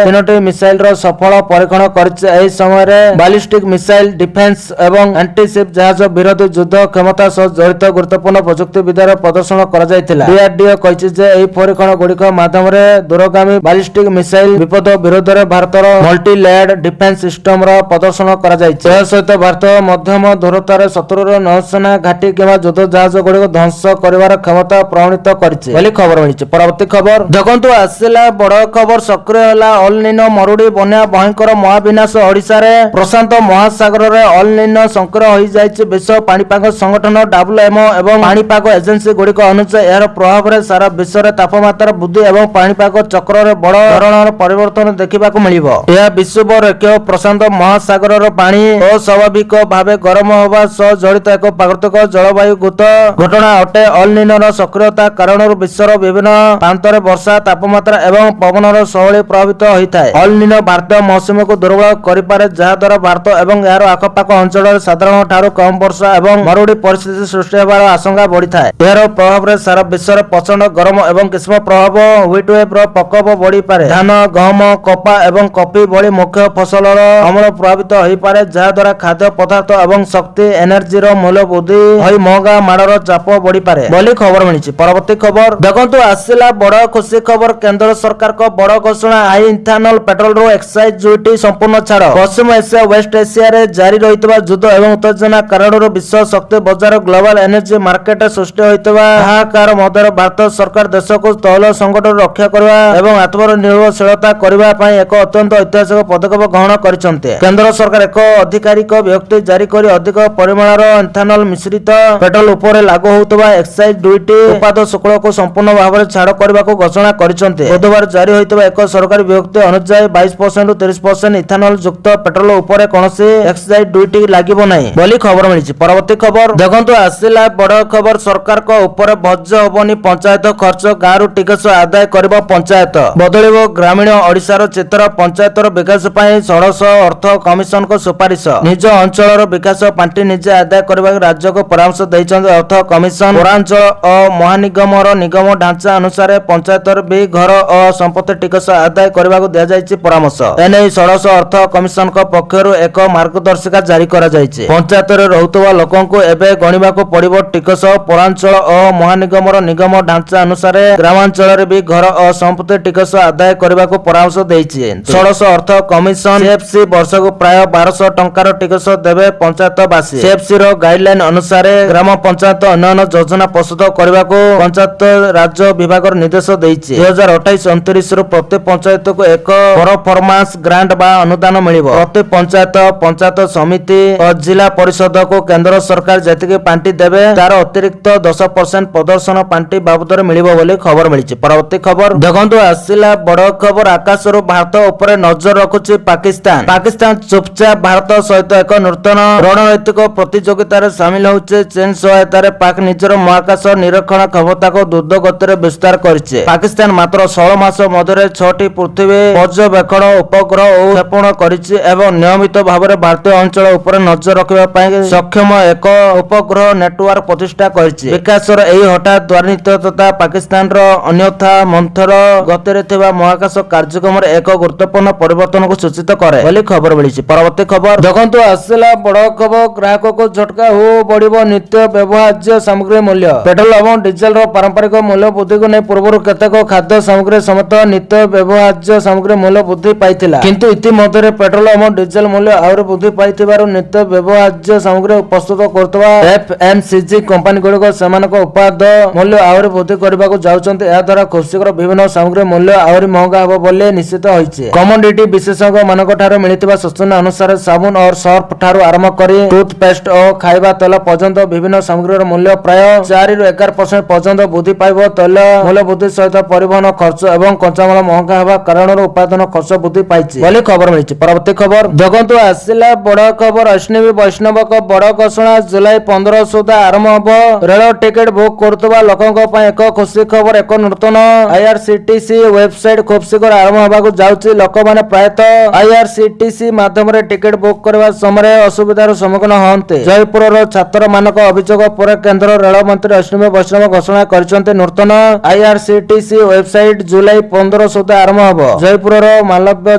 3ଟି ମିସାଇଲର ସଫଳ ପରୀକ୍ଷଣ କରିଛି। ଏହି ସମୟରେ ବାଲିଷ୍ଟିକ ମିସାଇଲ, ଡିଫେନ୍ସ ଏବଂ ଆଣ୍ଟିସିପ୍ ଜାହାଜ ବିରୋଧୀ ଯୁଦ୍ଧ କ୍ଷମତା ସହ ଜଡ଼ିତ ଗୁରୁତ୍ୱପୂର୍ଣ୍ଣ ପ୍ରଯୁକ୍ତି ବିଦ୍ୟାର ପ୍ରଦର୍ଶନ କରାଯାଇଥିଲା। DRDO କହିଛି ଯେ ଏହି ପରୀକ୍ଷଣ ଗୁଡିକ ମାଧ୍ୟମରେ ଦୂରଗାମୀ ବାଲିଷ୍ଟିକ ମିସାଇଲ ବିପଦ ବିରୋଧରେ ଭାରତର ମଲ୍ଟି ଲେୟାର୍ଡ ଡିଫେନ୍ସ ସିଷ୍ଟମର ପ୍ରଦର୍ଶନ କରାଯାଇଛି। ଏହା ସହିତ ଭାରତ ମଧ୍ୟମ ଦୂରତାରେ ଶତ୍ରୁର ନୌସେନା ଘାଟି କିମ୍ବା ଯୁଦ୍ଧ ଜାହାଜ ଗୁଡିକୁ ଧ୍ୱଂସ କରିବାର କ୍ଷମତା ପ୍ରମାଣିତ କରିଛି ବୋଲି ଖବର ମିଳିଛି। ପରବର୍ତ୍ତୀ ଖବର ଦେଖନ୍ତୁ ଆସିଲା ବଡ ଖବର। ସକ୍ରିୟ ହେଲା ଅଲ ନିନୋ ମରୁଡି, ବନ୍ୟା, ଭୟଙ୍କର ମହାବିନାଶ। ଓଡିଶାରେ ପ୍ରଶାନ୍ତ ମହାସାଗରରେ ଅଲ ନିନୋ ସକ୍ରିୟ ହୋଇଯାଇଛି। ବିଶ୍ୱ ପାଣିପାଗ ସଂଗଠନ WMO ଏବଂ ପାଣିପାଗ ଏଜେନ୍ସି ଗୁଡିକ ଅନୁଯାୟୀ ଏହାର ପ୍ରଭାବରେ ସାରା ବିଶ୍ୱରେ ତାପମାତ୍ରା ବୃଦ୍ଧି ଏବଂ ପାଣିପାଗ ଚକ୍ରରେ ବଡ ଧରଣର ପରିବର୍ତ୍ତନ ଦେଖିବାକୁ ମିଳିବ। ଏହା ବିଶ୍ୱବରେଖୀୟ ପ୍ରଶାନ୍ତ ମହାସାଗରର ପାଣି ଅସ୍ୱାଭାବିକ ଭାବେ ଗରମ ହେବା ସହ ଜଡ଼ିତ ଏକ ପ୍ରାକୃତିକ ଜଳବାୟୁଗତ ଘଟଣା ଅଟେ। ଅଲ ନିନୋର ସକ୍ରିୟତା କାରଣରୁ ବିଶ୍ୱର ବିଭିନ୍ନ ପ୍ରାନ୍ତରେ ବର୍ଷା, ତାପମାତ୍ରା ଏବଂ ପବନର ଶୈଳୀ ପ୍ରଭାବିତ ହୋଇଥାଏ। ଅଲ ନିନୋ ଭାରତୀୟ ମୌସୁମୀକୁ ଦୁର୍ବଳ କରିପାରେ, ଯାହାଦ୍ୱାରା ଭାରତ ଏବଂ ଏହାର ଆଖପାଖ ଅଞ୍ଚଳରେ ସାଧାରଣ ଠାରୁ କମ୍ ବର୍ଷା ଏବଂ ମରୁଡି ପରିସ୍ଥିତି ସୃଷ୍ଟି ହେବାର ଆଶଙ୍କା ବଢିଥାଏ। ଏହାର ପ୍ରଭାବରେ ସାରା ବିଶ୍ୱରେ ପ୍ରଚଣ୍ଡ ଗରମ ଏବଂ ଗ୍ରୀଷ୍ମ ପ୍ରଭାବ ହିଟୱେଭର ପ୍ରକୋପ ବଢିପାରେ। ଧାନ, ଗହମ, କପା ଏବଂ କଫି ଭଳି ମୁଖ୍ୟ ଫସଲର ଅମଳ ପ୍ରଭାବିତ ହୋଇପାରେ, ଯାହାଦ୍ୱାରା ଖାଦ୍ୟ ପଦାର୍ଥ ଏବଂ ଶକ୍ତି ଏନର୍ଜିର ମୂଲ୍ୟ ବୃଦ୍ଧି ହୋଇ ମହଙ୍ଗା ମାଡର ଚାପ ବଢିପାରେ ବୋଲି ଖବର ମିଳିଛି। ପରବର୍ତ୍ତୀ ଖବର ଦେଖନ୍ତୁ ଆସିଲା ବଡ ଖୁସି ଖବର। କେନ୍ଦ୍ର ସରକାରଙ୍କ ବଡ ଘୋଷଣା, ହାଇ ଇଥାନଲ ପେଟ୍ରୋଲରୁ ଏକ୍ସାଇଜ ଡ୍ୟୁଟି ସମ୍ପୂର୍ଣ୍ଣ ଛାଡ। ପଶ୍ଚିମ ଏସିଆ ୱେଷ୍ଟ ଏସିଆରେ ଜାରି ରହିଥିବା ଯୁଦ୍ଧ ଏବଂ ଉତ୍ତେଜନା କାରଣରୁ ବିଶ୍ୱ ଶକ୍ତି ବଜାର ଗ୍ଲୋବାଲ ଏନର୍ଜି ମାର୍କେଟ ସୃଷ୍ଟି ହୋଇଥିବା ହାହାକାର ମଧ୍ୟରେ ଭାରତ ସରକାର ଦେଶକୁ ତୈଳ ସଂକଟରୁ ରକ୍ଷା କରିବା ଏବଂ ଆତ୍ମନିର୍ଭରଶୀଳତା କରିବା ପାଇଁ ଏକ ଅତ୍ୟନ୍ତ ଐତିହାସିକ ପଦକ୍ଷେପ ଗ୍ରହଣ କରିଛନ୍ତି। କେନ୍ଦ୍ର ସରକାର ଏକ ଆଧିକାରିକ ବିଜ୍ଞପ୍ତି ଜାରି କରି ଅଧିକ ପରିମାଣର ଇଥାନଲ ମିଶ୍ରିତ ପେଟ୍ରୋଲ ଉପରେ ଲାଗୁ ହେଉଥିବା ଏକ୍ସାଇଜ ଡ୍ୟୁଟି ଉତ୍ପାଦ ଶୁଳ୍କକୁ ସମ୍ପୂର୍ଣ୍ଣ ଭାବରେ ଛାଡ କରିବାକୁ ଘୋଷଣା କରିଛନ୍ତି। ବୁଧବାର ଜାରି ହୋଇଥିବା ଏକ ସରକାରୀ ବିଜ୍ଞପ୍ତି ଅନୁଯାୟୀ 22% ରୁ 30% ଇଥାନଲ ଯୁକ୍ତ ପେଟ୍ରୋଲ ଉପରେ କୌଣସି ଏକ୍ସାଇଜ ଡ୍ୟୁଟି ଲାଗିବ ନାହିଁ ବୋଲି ଖବର ମିଳିଛି। ପରବର୍ତ୍ତୀ ଖବର ଦେଖନ୍ତୁ ଆସିଲା ବଡ ଖବର। ସରକାରଙ୍କ ଉପରେ ଭଜ ହବନି ପଞ୍ଚାୟତ ଖର୍ଚ୍ଚ, ଗାଁରୁ ଟିକସ ଆଦାୟ କରିବ ପଞ୍ଚାୟତ। ବଦଳିବ ଗ୍ରାମୀଣ ଓଡିଶାର ଚିତ୍ର। ପଞ୍ଚାୟତର ବିକାଶ ପାଇଁ ଷୋଡଶ ଅର୍ଥ କମିଶନଙ୍କ ସୁପାରିଶ। ନିଜ ଅଞ୍ଚଳର ବିକାଶ ପାଣ୍ଠି ନିଜେ ଆଦାୟ କରିବାକୁ ରାଜ୍ୟକୁ ପରାମର୍ଶ ଦେଇଛନ୍ତି ଅର୍ଥ କମିଶନ। ପୌରାଞ୍ଚଳ ଓ ମହାନିଗମର ନିଗମ ଢାଞ୍ଚା ଅନୁସାରେ ପଞ୍ଚାୟତର ବି ଘର ଓ ସମ୍ପତ୍ତି ଟିକସ ଆଦାୟ କରିବାକୁ ଦିଆଯାଇଛି ପରାମର୍ଶ। ଏନେଇ ଷୋଡଶ ଅର୍ଥ କମିଶନଙ୍କ ପକ୍ଷରୁ ଏକ ମାର୍ଗଦର୍ଶିକା ଜାରି କରାଯାଇଛି। ପଞ୍ଚାୟତରେ ରହୁଥିବା ଲୋକଙ୍କୁ ଏବେ ଗଣିବାକୁ ପଡିବ ଟିକସ। ପୌରାଞ୍ଚଳ ଓ ମହାନିଗମର ନିଗମ ଢାଞ୍ଚା ଅନୁସାରେ ଗ୍ରାମାଞ୍ଚଳରେ ବି ଘର ଓ ସମ୍ପତ୍ତି ଟିକସ ଆଦାୟ କରିବାକୁ ପରାମର୍ଶ ଦେଇଛି। ଷୋଡଶ ଅର୍ଥ କମିଶନ CFC ବର୍ଷକୁ ପ୍ରାୟ 1200 ଟଙ୍କାର ଟିକସ ଦେବେ ପଞ୍ଚାୟତବାସୀ। CFC ର ଗାଇଡଲାଇନ ଅନୁସାରେ ଗ୍ରାମ ପଞ୍ଚାୟତ ଉନ୍ନୟନ ଯୋଜନା ପ୍ରସ୍ତୁତ କରିବାକୁ ପଞ୍ଚାୟତ ରାଜ ବିଭାଗର ନିର୍ଦ୍ଦେଶ ଦେଇଛି। 2028-29 ରୁ ପ୍ରତି ପଞ୍ଚାୟତକୁ ଏକ ପରଫର୍ମାନ୍ସ ଗ୍ରାଣ୍ଟ ବା ଅନୁଦାନ ମିଳିବ। ପ୍ରତି ପଞ୍ଚାୟତ, ପଞ୍ଚାୟତ ସମିତି ଓ ଜିଲ୍ଲା ପରିଷଦକୁ କେନ୍ଦ୍ର ସରକାର ଯେତିକି ପାଣ୍ଠି ଦେବେ ତାର ଅତିରିକ୍ତ 10% ପ୍ରଦର୍ଶନ ପାଣ୍ଠି ବାବଦରେ ମିଳିବ ବୋଲି ଖବର ମିଳିଛି। ପରବର୍ତ୍ତୀ ଖବର ଦେଖନ୍ତୁ ଆସିଲା ବଡ ଖବର। ଆକାଶରୁ ଭାରତ ଉପରେ ନଜର ରଖୁଛି ପାକିସ୍ତାନ। ପାକିସ୍ତାନ ଚୁପଚାପ ଭାରତ ସହିତ ଏକ ନୂତନ ରଣନୈତିକ ପ୍ରତିଯୋଗିତାରେ ସାମିଲ ହେଉଛି। ଚୀନ ସହାୟତାରେ ପାକ୍ ନିଜର ମହାକାଶ ନିରୀକ୍ଷଣ କ୍ଷମତାକୁ ଦ୍ରୁତ ଗତିରେ ବିସ୍ତାର କରିଛି। ପାକିସ୍ତାନ ମାତ୍ର 16 ମାସ ମଧ୍ୟରେ 6ଟି ପୃଥିବୀ ପର୍ଯ୍ୟବେକ୍ଷଣ ଉପଗ୍ରହ ଉତ୍କ୍ଷେପଣ କରିଛି ଏବଂ ନିୟମିତ ଭାବରେ ଭାରତୀୟ ଅଞ୍ଚଳ ଉପରେ ନଜର ରଖିବା ପାଇଁ ସକ୍ଷମ ଏକ ଉପଗ୍ରହ ନେଟୱାର୍କ ପ୍ରତିଷ୍ଠା କରିଛି। ବିକାଶର ଏହି ହଠାତ୍ ତ୍ୱରାନ୍ୱିତତା ପାକିସ୍ତାନର ଅନ୍ୟଥା ମନ୍ଥର ଗତିରେ ଥିବା ମହାକାଶ କାର୍ଯ୍ୟକ୍ରମରେ ଏକ ଗୁରୁତ୍ୱପୂର୍ଣ୍ଣ ପରିବର୍ତ୍ତନକୁ ସୂଚିତ କରେ ବୋଲି ଖବର ମିଳିଛି। ପରବର୍ତ୍ତୀ ଖବର ଦେଖନ୍ତୁ ଆସିଲା ବଡ ଖବର। ଗ୍ରାହକକୁ ଝଟକା ହୋ ବଢିବ ନିତ୍ୟ ବ୍ୟବହାର୍ଯ୍ୟ ସାମଗ୍ରୀ ମୂଲ୍ୟ। ପେଟ୍ରୋଲ ଏବଂ ଡିଜେଲର ପାରମ୍ପରିକ ମୂଲ୍ୟ ବୃଦ୍ଧିକୁ ନେଇ ପୂର୍ବରୁ କେତେକ ଖାଦ୍ୟ ସାମଗ୍ରୀ ସମେତ ନିତ୍ୟ ବ୍ୟବହାର୍ଯ୍ୟ ସାମଗ୍ରୀ ମୂଲ୍ୟ ବୃଦ୍ଧି ପାଇଥିଲା, କିନ୍ତୁ ଇତିମଧ୍ୟରେ ପେଟ୍ରୋଲ ଏବଂ ଡିଜେଲ ମୂଲ୍ୟ ଆହୁରି ବୃଦ୍ଧି ପାଇଥିବାରୁ ନିତ୍ୟ ବ୍ୟବହାର୍ଯ୍ୟ ସାମଗ୍ରୀ ପ୍ରସ୍ତୁତ କରୁଥିବା FMCG କମ୍ପାନୀ ଗୁଡିକ ସେମାନଙ୍କ ଉତ୍ପାଦ ମୂଲ୍ୟ ଆହୁରି ବୃଦ୍ଧି କରିବାକୁ ଯାଉଛନ୍ତି। ଏହାଦ୍ୱାରା ଖୁବଶୀଘ୍ର ବିଭିନ୍ନ ସାମଗ୍ରୀ ମୂଲ୍ୟ ଆହୁରି ମହଙ୍ଗା ହେବ ବୋଲି ନିଶ୍ଚିତ ହୋଇଛି। କମୋଡିଟି ବିଶେଷଜ୍ଞ ମାନଙ୍କ ଠାରୁ ମିଳିଥିବା ସୂଚନା ଅନୁସାରେ ସାବୁନ ଓ ସର୍ଫ ଠାରୁ ଆରମ୍ଭ କରି ଟୁଥପେଷ୍ଟ ଓ ଖାଇବା ତେଲ ପର୍ଯ୍ୟନ୍ତ ବିଭିନ୍ନ ସାମଗ୍ରୀର ମୂଲ୍ୟ ପ୍ରାୟ 4 ରୁ 11% ପର୍ଯ୍ୟନ୍ତ ବୃଦ୍ଧି ପାଇବ। ତୈଳ ମୂଲ୍ୟ ବୃଦ୍ଧି ସହିତ ପରିବହନ ଖର୍ଚ୍ଚ ଏବଂ କଞ୍ଚାମାଲ ମହଙ୍ଗା ହେବା କାରଣରୁ ଉତ୍ପାଦନ ଖର୍ଚ୍ଚ ବୃଦ୍ଧି ପାଇଛି ବୋଲି ଖବର ମିଳିଛି। ପରବର୍ତ୍ତୀ ଖବର ଦେଖନ୍ତୁ ଆସିଲା ବଡ बड़ खबर अश्विनी वैष्णव बड़ घोषणा जुलाई 15 सुधा आरंभ हब रेल टिकेट बुक करुवा लोकों एक खुशी खबर एक नूतन आईआरसीटीसी वेबसाइट खूब शीघ्र आरंभ होगा जाउछि लोक माने प्रायतः आईआरसीटीसी माध्यम टिकेट बुक करने समय असुविधार सम्मुखीन होते जयपुर छात्र मानक अभियोग पर केंद्र रेल मंत्री अश्विनी वैष्णव घोषणा कर नूतन आईआरसीटीसी वेबसाइट जुलाई 15 सुधा आरंभ हब जयपुर मालव्य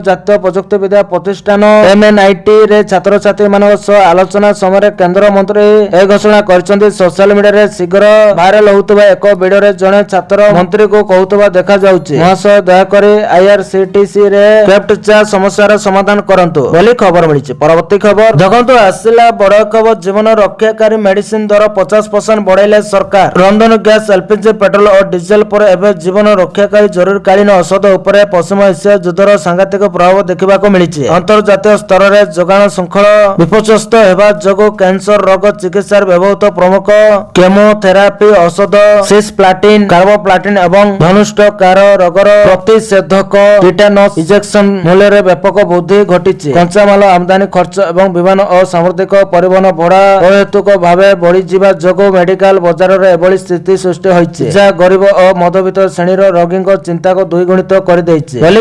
जातीय प्रजुक्ति विद्या प्रतिष्ठान एमएनआईटी रे छात्र छात्री मानक सह आलोचना समय केंद्र मंत्री ए घोषणा कर सोशल मीडिया शीघ्र भाइराल होउतबा एक वीडियो रे जने छात्र मंत्री को कहउतबा देखा जाउछि महाशय दयाकरी आईआरसीटीसी रे कैप्चा समस्यार समाधान करंतु बोली खबर मिलिछि। परवर्ती खबर देखंतु आसिला बड़ खबर जीवन रक्षाकारी मेडिसिन दर 50% बढ़ाइले सरकार रंधन गैस एलपीजी पेट्रोल और डीजेल पर एवं जीवन रक्षाकारी जरूरकालीन औषध उपर पश्चिम एशिया युद्धर सांघातिक प्रभाव देखा मिली अंतर्जातीय स्तर में जोगाण श्रृंखल विपर्यस्त होगा जो कैंसर रोग चिकित्सा व्यवहृत प्रमुख केमोथेरापी औषध सिस्प्लाटिन कार्बोप्लाटिन एवं धनुष्ट कार रोगर प्रतिषेधक टिटानस इंजेक्शन मूल्य में व्यापक वृद्धि घटी कंचामाल आमदानी खर्च एवं विमान और सामुद्रिक परिवहन भड़ा अहेतुक भाव बढ़ी जो मेडिकल बाजार में एभली स्थिति सृष्टि होती जहाँ गरीब और मध्यवित्त श्रेणी रोगी चिंता को द्विगुणित कर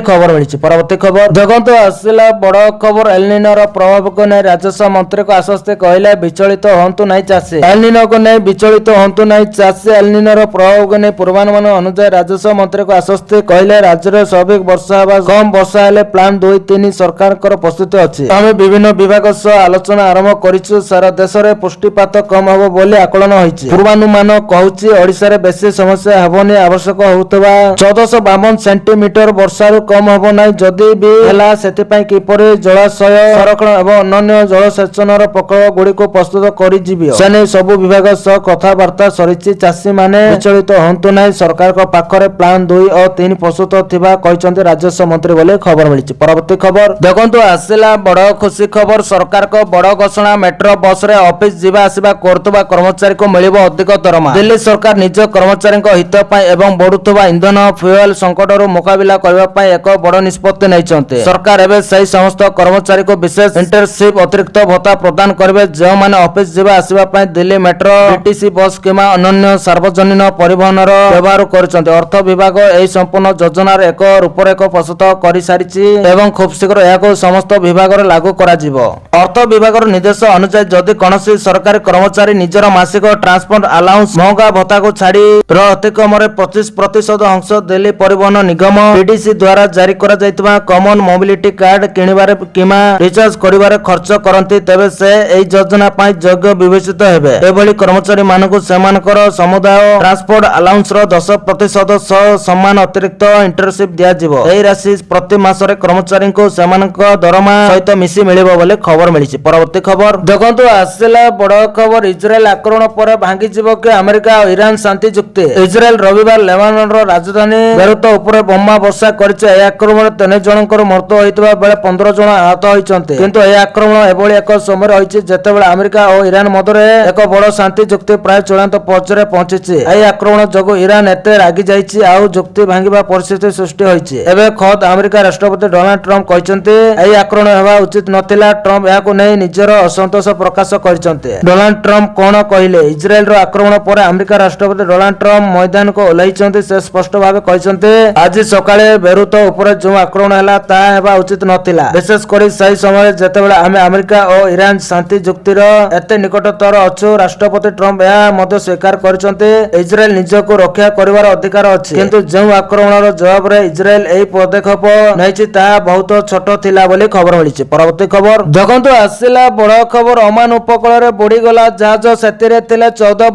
खबर मिली। परवर्ती खबर देखो आसला बड़ खबर एलनिनोर प्रभाव को नहीं राजस्व मंत्री को आश्वस्त कहले विचलित हूँ नहीं चाषी एलनिनो को नहीं विचलित हूँ नहीं चाषी एलनिनोर प्रभाव को नहीं पूर्वानुमान अनुसार राजस्व मंत्री को आश्वस्त कहले राज्य में स्वाभाविक वर्षा कम वर्षा हेले प्लान 2-3 सरकार प्रस्तुति अच्छी आम विभिन्न विभाग सह आलोचना आरंभ करूँ सारा देश में पुष्टिपात कम हम बोली आकलन होती पूर्वानुमान कहूँ ओडिशा रे बेसी समस्या हेबनी आवश्यक होउतबा 1452 सेंटीमीटर वर्षा कम हब ना जदि भी हैला सेतिपई किपरि जलाशय संरक्षण एवं अन्य जलसेचन प्रकल्प गुड़ी को प्रस्तुत करिजिबि सेने सबु विभाग सह कथबार्ता सरिछि चाषी माने विचलित हंतु नै सरकार को पाखरे प्लान 2 और 3 प्रस्तुत थिबा कहिसंते राजस्व मंत्री बोले खबर मिलिछि। परवर्ती खबर देखंतु आसिला बड़ खुशी खबर सरकार को बड़ घोषणा मेट्रो बस रे ऑफिस जीवा आसीबा करतबा कर्मचारी को मिलिबो अधिक दरमा दिल्ली सरकार निज कर्मचारी हित एवं बढ़ुवा इंधन फ्यूएल संकट मुकाबिला करने एक बड़ निष्पत्ति नहीं सरकार एवं सही समस्त कर्मचारी को विशेष इंटर्नशिप अतिरिक्त भत्ता प्रदान करेंगे जो मैंने ऑफिस जावा आसवा दिल्ली मेट्रो डीटीसी बस किंवा अन्य सार्वजनिक परिवहन व्यवहार कर अर्थ विभाग यह संपूर्ण योजनार एक रूपरेख प्रस्तुत कर सारी एवं खूब शीघ्र यह समस्त विभाग लागू कर अर्थ विभाग निर्देश अनुसार जदि कौन सरकारी कर्मचारी निजर मासिक ट्रांसपोर्ट अलाउंस महंगा भत्ता को छाड़ी अतिक्रम 25% अंश दिल्ली परिवहन निगम डीडीसी द्वारा जारी करा जायतिबा कॉमन मोबिलिटी कार्ड किनिबारे किमा रिचार्ज करिबारे खर्च करंती तेबे से एई योजना पाई योग्य विवेचित हेबे एभली कर्मचारी मानकु सेमानकर समुदाय ट्रांसपोर्ट अलाउंस रो 10% सह समान अतिरिक्त इंटर्नशिप दिया जिवो एई राशि प्रति मासरे कर्मचारी को सेमानक दरमा सहित मिसी मिलिबो बोले खबर मिलिछि। परवर्ती खबर देखंतु आसिला बड़ खबर इजराइल आक्रमण पर भांगी जिवो कि अमेरिका और ईरान शांति चुक्ति इजराइल रविवार लेबानन राजधानी बेरुत उपर बोमा वर्षा करिছে ଏହି ଆକ୍ରମଣ 3 ଜଣଙ୍କର ମୃତ୍ୟୁ ହୋଇଥିବା ବେଳେ 15 ଜଣ ଆହତ ହୋଇଛନ୍ତି କିନ୍ତୁ ଏହି ଆକ୍ରମଣ ଏଭଳି ଏକ ସମୟରେ ହୋଇଛି ଯେତେବେଳେ ଆମେରିକା ଓ ଇରାନ ମଧ୍ୟରେ ଏକ ବଡ଼ ଶାନ୍ତି ଚୁକ୍ତି ପ୍ରାୟ ଚୂଡ଼ାନ୍ତ ପର୍ଯ୍ୟାୟରେ ପହଞ୍ଚିଛି ଏହି ଆକ୍ରମଣ ଯୋଗୁଁ ଇରାନ ଏତେ ରାଗି ଯାଇଛି ଆଉ ଚୁକ୍ତି ଭାଙ୍ଗିବା ପରିସ୍ଥିତି ସୃଷ୍ଟି ହୋଇଛି ଏବେ ଖୋଦ ଆମେରିକା ରାଷ୍ଟ୍ରପତି ଡୋନାଲ୍ଡ ଟ୍ରମ୍ପ କହିଛନ୍ତି ଏହି ଆକ୍ରମଣ ହେବା ଉଚିତ ନଥିଲା ଟ୍ରମ୍ପ ଏହାକୁ ନେଇ ନିଜର ଅସନ୍ତୋଷ ପ୍ରକାଶ କରିଛନ୍ତି। ଡୋନାଲ୍ଡ ଟ୍ରମ୍ପ କଣ କହିଲେ ଇସ୍ରାଏଲର ଆକ୍ରମଣ ପରେ ଆମେରିକା ରାଷ୍ଟ୍ରପତି ଡୋନାଲ୍ଡ ଟ୍ରମ୍ପ ମଇଦାନକୁ ଓହ୍ଲାଇଛନ୍ତି ସେ ସ୍ପଷ୍ଟ ଭାବେ କହିଛନ୍ତି ଆଜି ସକାଳେ ବେରୁତ ଉପରେ ଯେଉଁ ଆକ୍ରମଣ ହେଲା ତାହା ହେବା ଉଚିତ ନଥିଲା ବିଶେଷ କରି ସେହି ସମୟରେ ଯେତେବେଳେ ଆମେ ଆମେରିକା ଓ ଇରାନ ଶାନ୍ତି ଚୁକ୍ତିର ଏତେ ନିକଟତର ଅଛୁ ରାଷ୍ଟ୍ରପତି ଟ୍ରମ୍ପ ଏହା ମଧ୍ୟ ସ୍ୱୀକାର କରିଛନ୍ତି ଇସ୍ରାଏଲ ନିଜକୁ ରକ୍ଷା କରିବାର ଅଧିକାର ଅଛି କିନ୍ତୁ ଯେଉଁ ଆକ୍ରମଣର ଜବାବରେ ଇସ୍ରାଏଲ ଏହି ପଦକ୍ଷେପ ନେଇଛି ତାହା ବହୁତ ଛୋଟ ଥିଲା ବୋଲି ଖବର ମିଳିଛି। ପରବର୍ତ୍ତୀ ଖବର ଦେଖନ୍ତୁ ଆସିଲା ବଡ଼ ଖବର ଓମାନ ଉପକୂଳରେ ବୁଡ଼ିଗଲା ଜାହାଜ ସେଥିରେ ଥିଲେ 14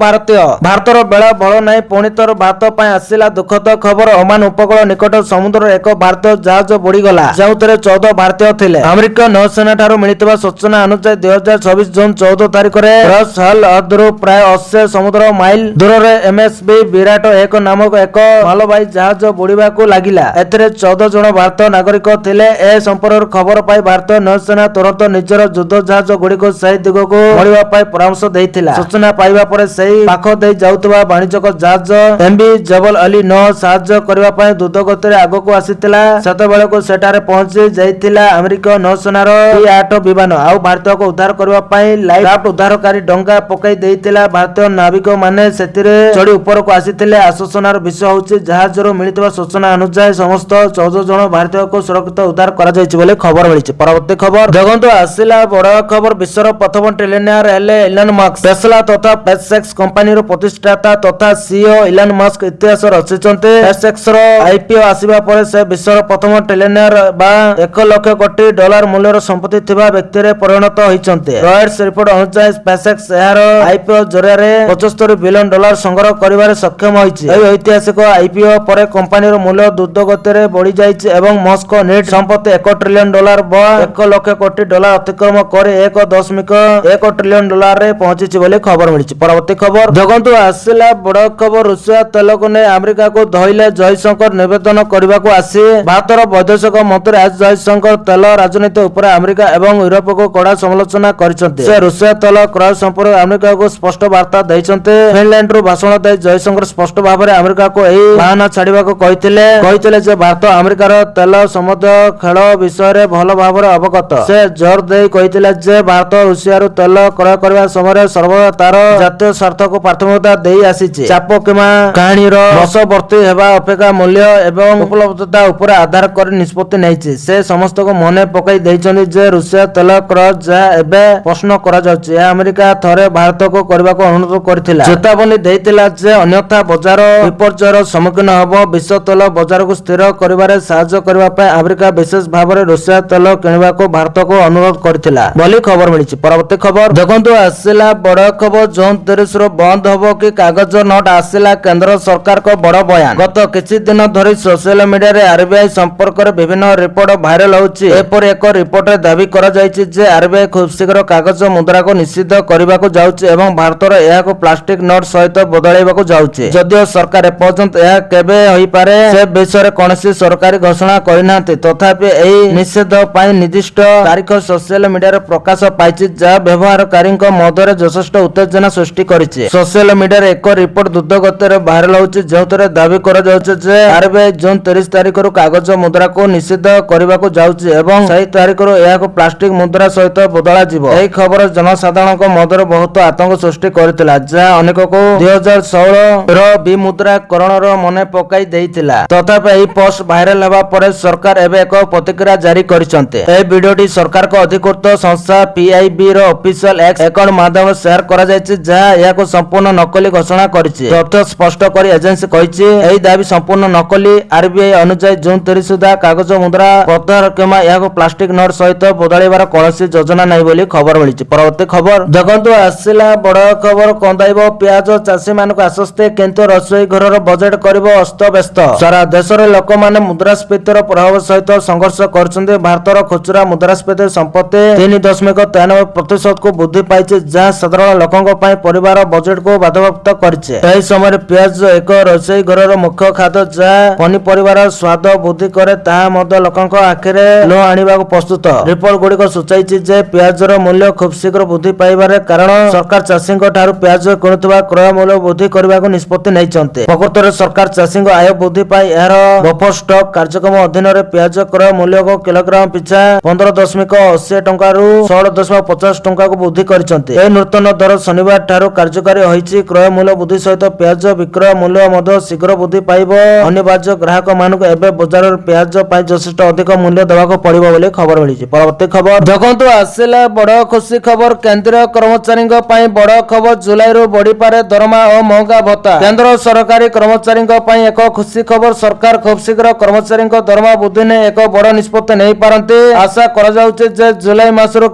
ଭାରତର ବେଳା ଭଲ ନାହିଁ ପୁଣି ଥର ଭାରତ ପାଇଁ ଆସିଲା ଦୁଃଖଦ ଖବର ଓମାନ ଉପକୂଳ ନିକଟ ସମୁଦ୍ର ଏକ ଭାରତୀୟ ଜାହାଜ ବୁଡ଼ିଗଲା ଯେଉଁଥିରେ 14 ଭାରତୀୟ ଥିଲେ ଆମେରିକା ନୌସେନା ଠାରୁ ମିଳିଥିବା ସୂଚନା ଅନୁଯାୟୀ 2024 ଜୁନ 14 ତାରିଖରେ ରସ୍ ହଲ୍ ହ୍ରଦରୁ ପ୍ରାୟ 80 ସମୁଦ୍ର ମାଇଲ ଦୂରରେ ଏମଏସବି ବିରାଟ ଏକ ନାମକ ଏକ ମାଲବାହୀ ଜାହାଜ ବୁଡ଼ିବାକୁ ଲାଗିଲା ଏଥିରେ 14 ଜଣ ଭାରତୀୟ ନାଗରିକ ଥିଲେ ଏ ସମ୍ପର୍କରେ ଖବର ପାଇ ଭାରତୀୟ ନୌସେନା ତୁରନ୍ତ ନିଜର ଯୁଦ୍ଧ ଜାହାଜ ଗୁଡ଼ିକୁ ସେହି ଦିଗକୁ ମୋଡ଼ିବା ପାଇଁ ପରାମର୍ଶ ଦେଇଥିଲା ସୂଚନା ପାଇବା ପରେ ସେହି ପାଖ ଦେଇ ଯାଉଥିବା ବାଣିଜ୍ୟିକ ଜାହାଜ ଏମବି ଜବଲ ଅଲି ନୌ ସାହାଯ୍ୟ କରିବା ପାଇଁ ଦ୍ରୁତଗତିରେ ଆଗକୁ ଆସିଥିଲା ସେତେବେଳକୁ ସେଠାରେ ପହଞ୍ଚି ଯାଇଥିଲା ଆମେରିକା ନୌସେନାର P8 ବିମାନ ଆଉ ଭାରତକୁ ଉଦ୍ଧାର କରିବା ପାଇଁ ଲାଇଫ୍ ରାଫ୍ଟ ଉଦ୍ଧାରକାରୀ ଡଙ୍ଗା ପକାଇ ଦେଇଥିଲା। ଭାରତୀୟ ନାବିକ ମାନେ ସେଥିରେ ଚଢି ଉପରକୁ ଆସିଥିଲେ। ଆଶ୍ୱାସନାର ବିଷୟ ହେଉଛି ଜାହାଜରୁ ମିଳିଥିବା ସୂଚନା ଅନୁଯାୟୀ ସମସ୍ତ 14 ଜଣ ଭାରତୀୟଙ୍କୁ ସୁରକ୍ଷିତ ଉଦ୍ଧାର କରାଯାଇଛି ବୋଲି ଖବର ମିଳିଛି। ପରବର୍ତ୍ତୀ ଖବର ଦେଖନ୍ତୁ ଆସିଲା ବଡ ଖବର। ବିଶ୍ୱର ପ୍ରଥମ ଟ୍ରିଲିୟନିୟର ହେଲେ ଇଲନ ମସ୍କ। ଟେସ୍ଲା ତଥା ସ୍ପେସଏକ୍ସ କମ୍ପାନୀର ପ୍ରତିଷ୍ଠାତା ତଥା ସିଇଓ ଇଲନ ମସ୍କ ଇତିହାସ ରଚିଛନ୍ତି। ସ୍ପେସଏକ୍ସର ଆଇପିଓ ଆସିବା ପରେ ସେ ବିଶ୍ୱର ପ୍ରଥମ ଟ୍ରିଲିୟନିୟର ବା $1,00,000 କୋଟି ମୂଲ୍ୟର ସମ୍ପତ୍ତି ଥିବା ବ୍ୟକ୍ତିରେ ପରିଣତ ହୋଇଛନ୍ତି। ରୟଟର୍ସ ରିପୋର୍ଟ ଅନୁଯାୟୀ ସ୍ପେସଏକ୍ସ ଏହାର ଆଇପିଓ ଜରିଆରେ $75 ବିଲିୟନ ସଂଗ୍ରହ କରିବାରେ ସକ୍ଷମ ହୋଇଛି। ଏହି ଐତିହାସିକ ଆଇପିଓ ପରେ କମ୍ପାନୀର ମୂଲ୍ୟ ଦ୍ରୁତଗତିରେ ବଢି ଯାଇଛି ଏବଂ ମସ୍କ ନିଟ୍ ସମ୍ପତ୍ତି $1 ଟ୍ରିଲିୟନ ବା $1,00,000 କୋଟି ଅତିକ୍ରମ କରି $1.1 ଟ୍ରିଲିୟନ ରେ ପହଞ୍ଚିଛି ବୋଲି ଖବର ମିଳିଛି। ପରବର୍ତ୍ତୀ ଖବର ଦେଖନ୍ତୁ ଆସିଲା ବଡ ଖବର। ରୁଷିଆ ତେଲକୁ ନେଇ ଆମେରିକାକୁ ଧଇଲେ ଜୟଶଙ୍କର ନିବେଦନ କରିବାକୁ ଆସି ଭାରତର ବୈଦେଶିକ ମନ୍ତ୍ରୀ ଏସ୍ ଜୟଶଙ୍କର ତେଲ ରାଜନୀତି ଉପରେ ଆମେରିକା ଏବଂ ୟୁରୋପକୁ କଡା ସମାଲୋଚନା କରିଛନ୍ତି। ସେ ରୁଷିଆ ତେଲ କ୍ରୟ ସମ୍ପର୍କରେ ଆମେରିକାକୁ ସ୍ପଷ୍ଟ ବାର୍ତ୍ତା ଦେଇଛନ୍ତି। ଫିନଲାଣ୍ଡରୁ ଭାଷଣ ଦେଇ ଜୟଶଙ୍କର ସ୍ପଷ୍ଟ ଭାବରେ ଆମେରିକାକୁ ଏହି ବାହାନା ଛାଡିବାକୁ କହିଥିଲେ ଯେ ଭାରତ ଆମେରିକାର ତେଲ ସମ୍ବନ୍ଧୀୟ ଖେଳ ବିଷୟରେ ଭଲ ଭାବରେ ଅବଗତ। ସେ ଜୋର ଦେଇ କହିଥିଲେ ଯେ ଭାରତ ରୁଷିଆରୁ ତେଲ କ୍ରୟ କରିବା ସମୟରେ ସର୍ବଦା ତାର ଜାତୀୟ ସ୍ୱାର୍ଥକୁ ପ୍ରାଥମିକତା ଦେଇ ଆସିଛି। ଚାପ କିମ୍ବା କାହାଣୀର ବଶବର୍ତ୍ତୀ ହେବା ଅପେକ୍ଷା ମୂଲ୍ୟ ଏବଂ ଉପଲବ୍ଧତା ଉପରେ ଆଧାର କରି ନିଷ୍ପତ୍ତି ନେଇଛି। ସେ ସମସ୍ତଙ୍କୁ ମନେ ପକାଇ ଦେଇଛନ୍ତି ଯେ ରୁଷିଆ ତେଲ କ୍ରୟ ଯାହା ଏବେ ପ୍ରଶ୍ନ କରାଯାଉଛି ଏହା ଆମେରିକା ଥରେ ଭାରତକୁ କରିବାକୁ ଅନୁରୋଧ କରିଥିଲା। ଚେତାବନୀ ଦେଇଥିଲା ଯେ ଅନ୍ୟଥା ବଜାର ବିପର୍ଯ୍ୟୟର ସମ୍ମୁଖୀନ ହେବ। ବିଶ୍ୱ ତେଲ ବଜାରକୁ ସ୍ଥିର କରିବାରେ ସାହାଯ୍ୟ କରିବା ପାଇଁ ଆମେରିକା ବିଶେଷ ଭାବରେ ରୁଷିଆ ତେଲ କିଣିବାକୁ ଭାରତକୁ ଅନୁରୋଧ କରିଥିଲା ବୋଲି ଖବର ମିଳିଛି। ପରବର୍ତ୍ତୀ ଖବର ଦେଖନ୍ତୁ ଆସିଲା ବଡ ଖବର। ଜୁନ 30 ରୁ ବନ୍ଦ ହବ କି କାଗଜ ନୋଟ ଆସିଲା କେନ୍ଦ୍ର ସରକାରଙ୍କ ବଡ ବୟାନ। ଗତ କିଛି ଦିନ ଧରି ସୋସିଆଲ ମିଡିଆରେ ଆରବିଆଇ ସମ୍ପର୍କରେ ବିଭିନ୍ନ ରିପୋର୍ଟ ଭାଇରାଲ ହେଉଛି। ଏପରି ଏକ ରିପୋର୍ଟରେ ଦାବି କରାଯାଇଛି ଯେ ଆରବିଆଇ ଖୁବ୍ ଶୀଘ୍ର କାଗଜ ମୁଦ୍ରାକୁ ନିଷିଦ୍ଧ କରିବାକୁ ଯାଉଛି ଏବଂ ଭାରତର ଏହାକୁ ପ୍ଲାଷ୍ଟିକ ନୋଟ ସହିତ ବଦଳାଇବାକୁ ଯାଉଛି। ଯଦିଓ ସରକାର ଏପର୍ଯ୍ୟନ୍ତ ଏହା କେବେ ହୋଇପାରେ ସେ ବିଷୟରେ କୌଣସି ସରକାରୀ ଘୋଷଣା କରିନାହାନ୍ତି, ତଥାପି ଏହି ନିଷେଧ ପାଇଁ ନିର୍ଦ୍ଦିଷ୍ଟ ତାରିଖ ସୋସିଆଲ ମିଡିଆରେ ପ୍ରକାଶ ପାଇଛି ଯାହା ବ୍ୟବହାରକାରୀଙ୍କ ମଧ୍ୟରେ ଯଥେଷ୍ଟ ଉତ୍ତେଜନା ସୃଷ୍ଟି କରିଛି। ସୋସିଆଲ ମିଡିଆରେ ଏକ ରିପୋର୍ଟ ଦ୍ରୁତଗତିରେ ଭାଇରାଲ ହେଉଛି ଯେଉଁଥିରେ ଦାବି କରାଯାଉଛି ଯେ ଆରବିଆଇ ଜୁନ 30 ତାରିଖରୁ କାଗଜ ମୁଦ୍ରାକୁ ନିଷିଦ୍ଧ କରିବାକୁ ଯାଉଛି ଏବଂ ସେହି ତାରିଖରୁ ଏହାକୁ ପ୍ଲାଷ୍ଟିକ ମୁଦ୍ରା ସହିତ ବଦଳାଯିବ। ଏହି ଖବର ଜନସାଧାରଣଙ୍କ ମଧ୍ୟରେ ବହୁତ ଆତଙ୍କ ସୃଷ୍ଟି କରିଥିଲା ଯାହା ଅନେକଙ୍କୁ 2016 ର ବିମୁଦ୍ରାକରଣର ମନେ ପକାଇ ଦେଇଥିଲା। ତଥାପି ଏହି ପୋଷ୍ଟ ଭାଇରାଲ ହେବା ପରେ ସରକାର ଏବେ ଏକ ପ୍ରତିକ୍ରିୟା ଜାରି କରିଛନ୍ତି। ଏହି ଭିଡିଓଟି ସରକାରଙ୍କ ଅଧିକୃତ ସଂସ୍ଥା PIB ର ଅଫିସିଆଲ ଏକ୍ସ ଆକାଉଣ୍ଟ ମାଧ୍ୟମରେ ସେୟାର କରାଯାଇଛି ଯାହା ଏହାକୁ ସମ୍ପୂର୍ଣ୍ଣ ନକଲି ଘୋଷଣା କରିଛି। ତଥ୍ୟ ସ୍ପଷ୍ଟ କରି ଏଜେନ୍ସି କହିଛି ଏହି ଦାବି ସମ୍ପୂର୍ଣ୍ଣ ନକଲି। ଆରବିଆଇ ଅନୁଯାୟୀ ଜୁନ 30 ସୁଦ୍ଧା କାଗଜ ମୁଦ୍ରା ପ୍ରତ୍ୟାହାର କିମ୍ବା ଏହାକୁ ପ୍ଲାଷ୍ଟିକ ନୋଟ ସହିତ ବଦଳାଇବାର କୌଣସି ଯୋଜନା ନାହିଁ ବୋଲି ଖବର ମିଳିଛି। ପରବର୍ତ୍ତୀ ଖବର ଦେଖନ୍ତୁ ଆସିଲା ବଡ ଖବର। କନ୍ଦାଇବ ପିଆଜ ଚାଷୀମାନଙ୍କୁ ଆଶ୍ୱସ୍ତି କିନ୍ତୁ ରୋଷେଇ ଘରର ବଜେଟ କରିବ ଅସ୍ତବ୍ୟସ୍ତ। ସାରା ଦେଶରେ ଲୋକମାନେ ମୁଦ୍ରାସ୍ଫୀତିର ପ୍ରଭାବ ସହିତ ସଂଘର୍ଷ କରୁଛନ୍ତି। ଭାରତର ଖୁଚୁରା ମୁଦ୍ରାସ୍ଫୀତି ସମ୍ପତ୍ତି 3.93% କୁ ବୃଦ୍ଧି ପାଇଛି ଯାହା ସାଧାରଣ ଲୋକଙ୍କ ପାଇଁ ପରିବାର ବଜେଟକୁ ବାଧାପ୍ରାପ୍ତ କରିଛି। ଏହି ସମୟରେ ପିଆଜ ଏକ ରୋଷେଇ ଘରର ମୁଖ୍ୟ ଖାଦ୍ୟ ଯାହା ପନିପରିବାର ସ୍ୱାଦ ବୃଦ୍ଧି କରେ ତାହା ମଧ୍ୟ ଲୋକଙ୍କ ଆଖିରେ ଲୁହ ଆଣିବାକୁ ପ୍ରସ୍ତୁତ। ରିପୋର୍ଟ ଗୁଡିକ ସୂଚାଇଛି ଯେ ପିଆଜର ମୂଲ୍ୟ ଖୁବ୍ ଶୀଘ୍ର ବୃଦ୍ଧି ପାଇବାରେ କାରଣ ସରକାର ଚାଷୀଙ୍କ ଠାରୁ ପିଆଜ କିଣୁଥିବା କ୍ରୟ ମୂଲ୍ୟ ବୃଦ୍ଧି କରିବାକୁ ନିଷ୍ପତ୍ତି ନେଇଛନ୍ତି। ପ୍ରକୃତରେ ସରକାର ଚାଷୀଙ୍କ ଆୟ ବୃଦ୍ଧି ପାଇଁ ଏହାର ବଫର ଷ୍ଟକ୍ କାର୍ଯ୍ୟକ୍ରମ ଅଧୀନରେ ପିଆଜ କ୍ରୟ ମୂଲ୍ୟକୁ କିଲୋଗ୍ରାମ ପିଛା 15.80 ଟଙ୍କାରୁ 16.50 ଟଙ୍କାକୁ ବୃଦ୍ଧି କରିଛନ୍ତି। ଏହି ନୂତନ ଦର ଶନିବାର ଠାରୁ କାର୍ଯ୍ୟକାରୀ ହୋଇଛି। କ୍ରୟ ମୂଲ୍ୟ ବୃଦ୍ଧି ସହିତ ପିଆଜ ବିକ୍ରୟ ମୂଲ୍ୟ ମଧ୍ୟ ଶୀଘ୍ର ବୃଦ୍ଧି ପାଇବ। ଅନିବାର୍ଯ୍ୟ ଗ୍ରାହକ ମାନଙ୍କୁ ଏବେ ବଜାରରେ ପିଆଜ ପାଇଁ ଯଥେଷ୍ଟ ଅଧିକ ମୂଲ୍ୟ ଦେବାକୁ ପଡିବ ବୋଲି ଖବର ମିଳିଛି। ପରବର୍ତ୍ତୀ ଖବର ଦେଖନ୍ତୁ ଆସିଲା ବଡ ଖୁସି ଖବର। କେନ୍ଦ୍ରୀୟ କର୍ମଚାରୀଙ୍କ ପାଇଁ ବଡ ଖବର। ଜୁଲାଇରୁ ବଢିପାରେ ଦରମା ଓ ମହଙ୍ଗା ଭତ୍ତା। କେନ୍ଦ୍ର ସରକାରୀ କର୍ମଚାରୀଙ୍କ ପାଇଁ ଏକ ଖୁସି ଖବର। ସରକାର ଖୁବ୍ ଶୀଘ୍ର କର୍ମଚାରୀଙ୍କ ଦରମା ବୃଦ୍ଧି ନେଇ ଏକ ବଡ ନିଷ୍ପତ୍ତି ନେଇପାରନ୍ତି। ଆଶା କରାଯାଉଛି ଯେ ଜୁଲାଇ ମାସରୁ